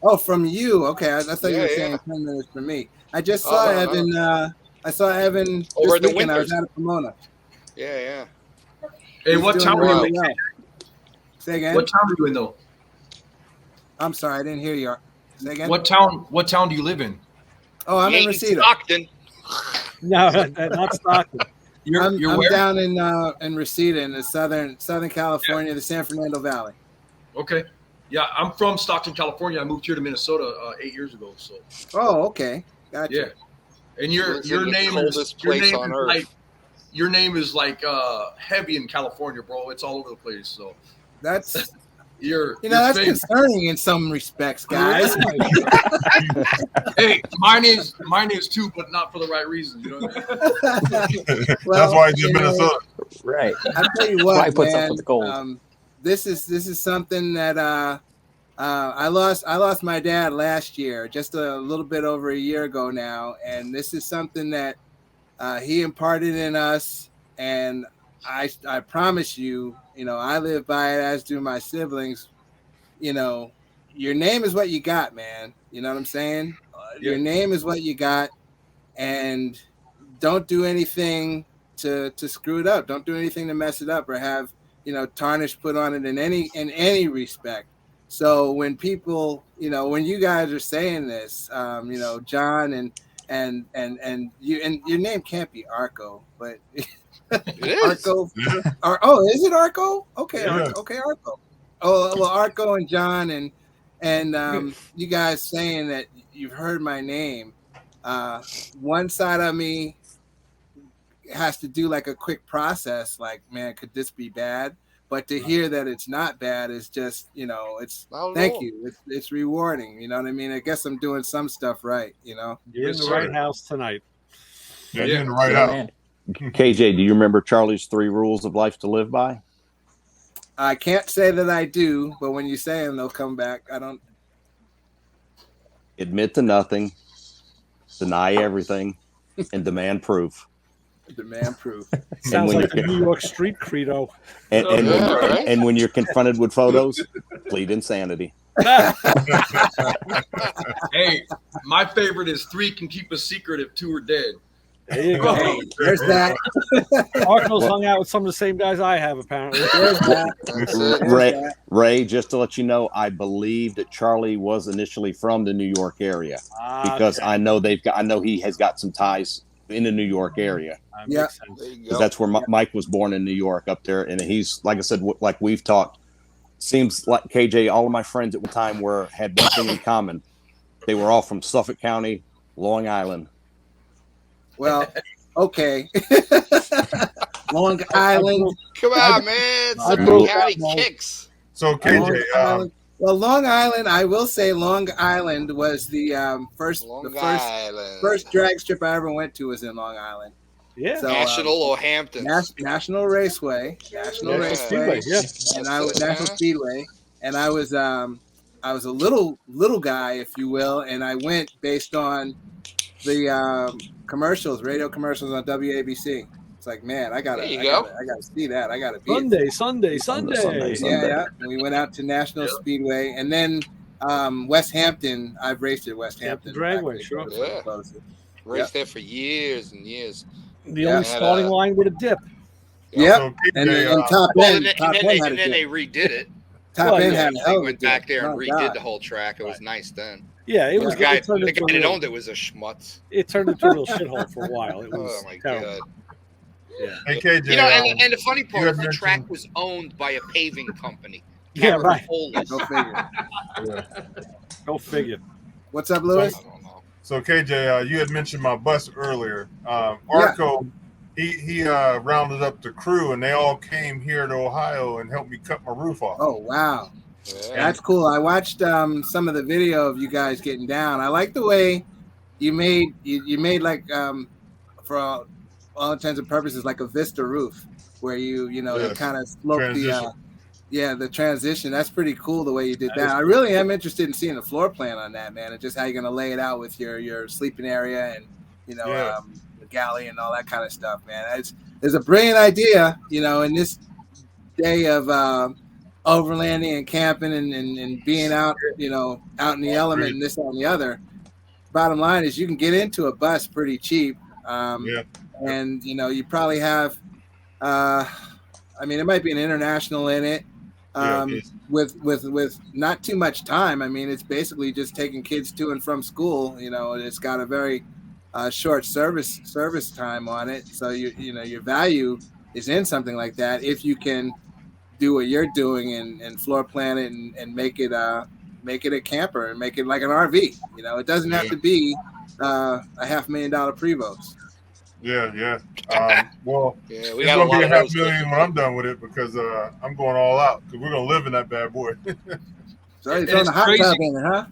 Oh, from you. Okay. I thought you were saying 10 minutes from me. I just saw Evan. I saw Evan over this the weekend. winters. I was at Pomona. Yeah. Hey, what town are you in? Well. Say again. What town are you in, though? I'm sorry, I didn't hear you. Say again. What town do you live in? Oh, I'm in Reseda. Stockton. No, not Stockton. I'm down in Reseda in the Southern California, the San Fernando Valley. Okay. Yeah, I'm from Stockton, California. I moved here to Minnesota 8 years ago. So. Oh, okay. Gotcha. Yeah. And your name is like heavy in California, bro. It's all over the place. So that's that's concerning in some respects, guys. Hey, mine is too, but not for the right reason. You know what I mean? That's why he's in Minnesota. Right. I'll tell you what, puts man, up with the cold. This is something that I lost my dad last year, just a little bit over a year ago now, and this is something that he imparted in us, and I promise you, I live by it, as do my siblings. Your name is what you got, man. You know what I'm saying? Your name is what you got, and don't do anything to screw it up. Don't do anything to mess it up or have tarnish put on it in any respect. So when people, when you guys are saying this, John and you, and your name can't be Arco, but it is. Arco. Is it Arco? Okay, yeah. Okay, Arco. Oh, well, Arco and John and you guys saying that you've heard my name. One side of me has to do like a quick process, like, man, could this be bad? But to hear that it's not bad is just, it's thank you. It's rewarding. You know what I mean? I guess I'm doing some stuff right. You're in the right house tonight. Yeah, you're in the right house. KJ, do you remember Charlie's 3 rules of life to live by? I can't say that I do, but when you say them, they'll come back. I don't. Admit to nothing, deny everything, and demand proof. Demand proof. Sounds like the New York street credo. And when you're confronted with photos, plead insanity. Hey, my favorite is 3 can keep a secret if 2 are dead. There you go. Hey, there's that. Arnold's hung out with some of the same guys I have, apparently. There's that. Ray, just to let you know, I believe that Charlie was initially from the New York area because okay. I know he has got some ties in the New York area. Yeah, because that's where Mike was born in New York up there, and he's, like I said, like we've talked. Seems like KJ, all of my friends at one time had one thing in common. They were all from Suffolk County, Long Island. Well, okay. Long Island. Come on, man. Suffolk County kicks. So KJ, well, Long Island, I will say Long Island was the first drag strip I ever went to was in Long Island. Yeah. So, National or Hampton? National Raceway. National Raceway. Yeah. And I was National Speedway. And I was a little guy, if you will, and I went based on the radio commercials on WABC. It's like, man, I gotta see that. I gotta be Sunday. Yeah. And we went out to National Speedway, and then West Hampton. I've raced at West Hampton. Dragway, sure. Yeah. Raced there for years and years. The only starting line with a dip. Yep. So and Top End. And then they redid it. Top End had they went back there and redid the whole track. It was nice then. Yeah, it was. The guy that owned it was a schmutz. It turned into a real shithole for a while. It was terrible. God. Yeah. Hey KJ, and the funny part is the track was owned by a paving company. Yeah, right. Go figure. Go figure. What's up, Lewis? I don't know. So KJ, you had mentioned my bus earlier. Arco, he rounded up the crew, and they all came here to Ohio and helped me cut my roof off. Oh wow, Yeah. that's cool. I watched some of the video of you guys getting down. I like the way you made like for all intents and purposes like a Vista roof, where you kind of slope Yeah, the transition. That's pretty cool the way you did that. I really am interested in seeing the floor plan on that, man, and just how you're going to lay it out with your sleeping area and, the galley and all that kind of stuff, man. It's a brilliant idea, in this day of overlanding and camping and being out, out in the element and this, that, and the other. Bottom line is you can get into a bus pretty cheap. And, you probably have, it might be an international in it. With not too much time. It's basically just taking kids to and from school. It's got a very short service time on it. So your value is in something like that if you can do what you're doing and floor plan it and make it a camper and make it like an RV. It doesn't have to be a $500,000 Prevost. Yeah. Well, we it's got gonna be a $500,000 when I'm done with it because I'm going all out because we're gonna live in that bad boy. So you're throwing a hot tub in it, huh?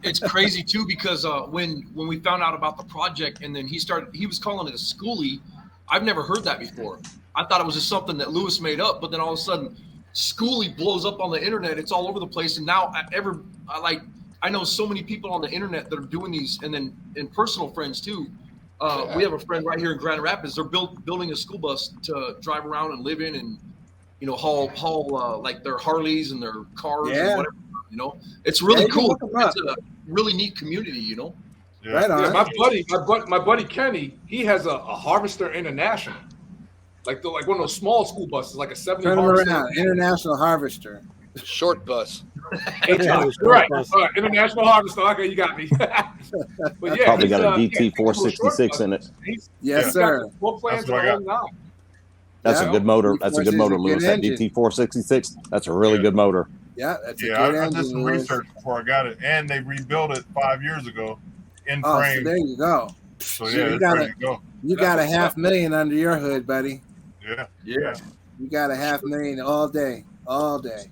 It's crazy too because when we found out about the project and then he was calling it a schoolie. I've never heard that before. I thought it was just something that Lewis made up, but then all of a sudden, schoolie blows up on the internet. It's all over the place, and now I know so many people on the internet that are doing these, and then personal friends too. We have a friend right here in Grand Rapids. They're building a school bus to drive around and live in, and haul like their Harleys and their cars and whatever. It's really cool. It's a really neat community. Yeah. Right on. Yeah, my buddy Kenny, he has a Harvester International, like one of those small school buses, like a 70 Harvester. Around. International Harvester. Short bus. Right. International Harvester. Okay, you got me. But yeah, probably got a DT466 in it. Yes, sir. That's a good motor. That's a good motor, Lewis. That DT466. That's a really good motor. Yeah, that's a good I engine. did some research before I got it, and they rebuilt it 5 years ago in frame. So there you go. So yeah, you got a $500,000 under your hood, buddy. Yeah. You got a $500,000 all day.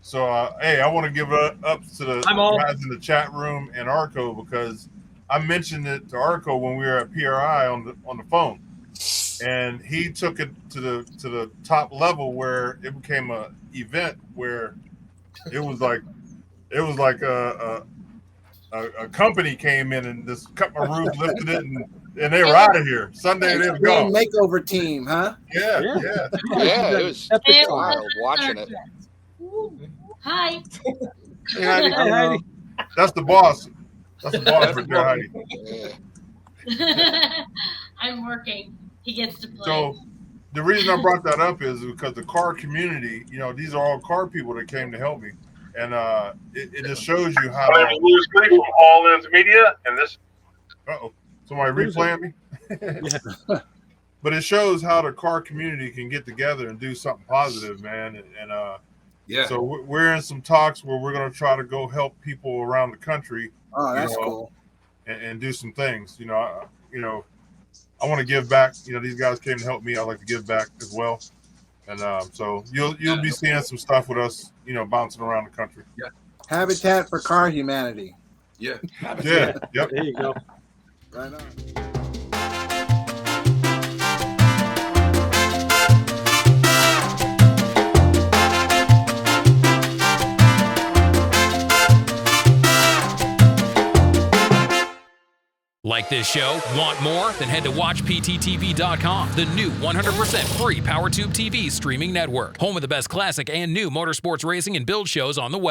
So hey, I want to give up to the guys in the chat room and Arco because I mentioned it to Arco when we were at PRI on the phone, and he took it to the top level where it became a event where it was like a company came in and just cut my roof, lifted it, and they were out of here. Sunday they were gone. Makeover team, huh? Yeah. It was wild watching it. Hi. Hey, Heidi. That's the boss. That's the boss right there, Heidi. I'm working. He gets to play. So the reason I brought that up is because the car community, these are all car people that came to help me. And it just shows you how. My name is Louis Lee from All Ends Media, and this. Somebody replaying me. But it shows how the car community can get together and do something positive, man. And so we're in some talks where we're going to try to go help people around the country. Oh, that's cool. And do some things. I want to give back. These guys came to help me. I like to give back as well. And so you'll be seeing some stuff with us, bouncing around the country. Yeah. Habitat for Car Humanity. Yeah. Yeah. Yep. There you go. Right on. Like this show? Want more? Then head to WatchPTTV.com, the new 100% free PowerTube TV streaming network. Home of the best classic and new motorsports racing and build shows on the web.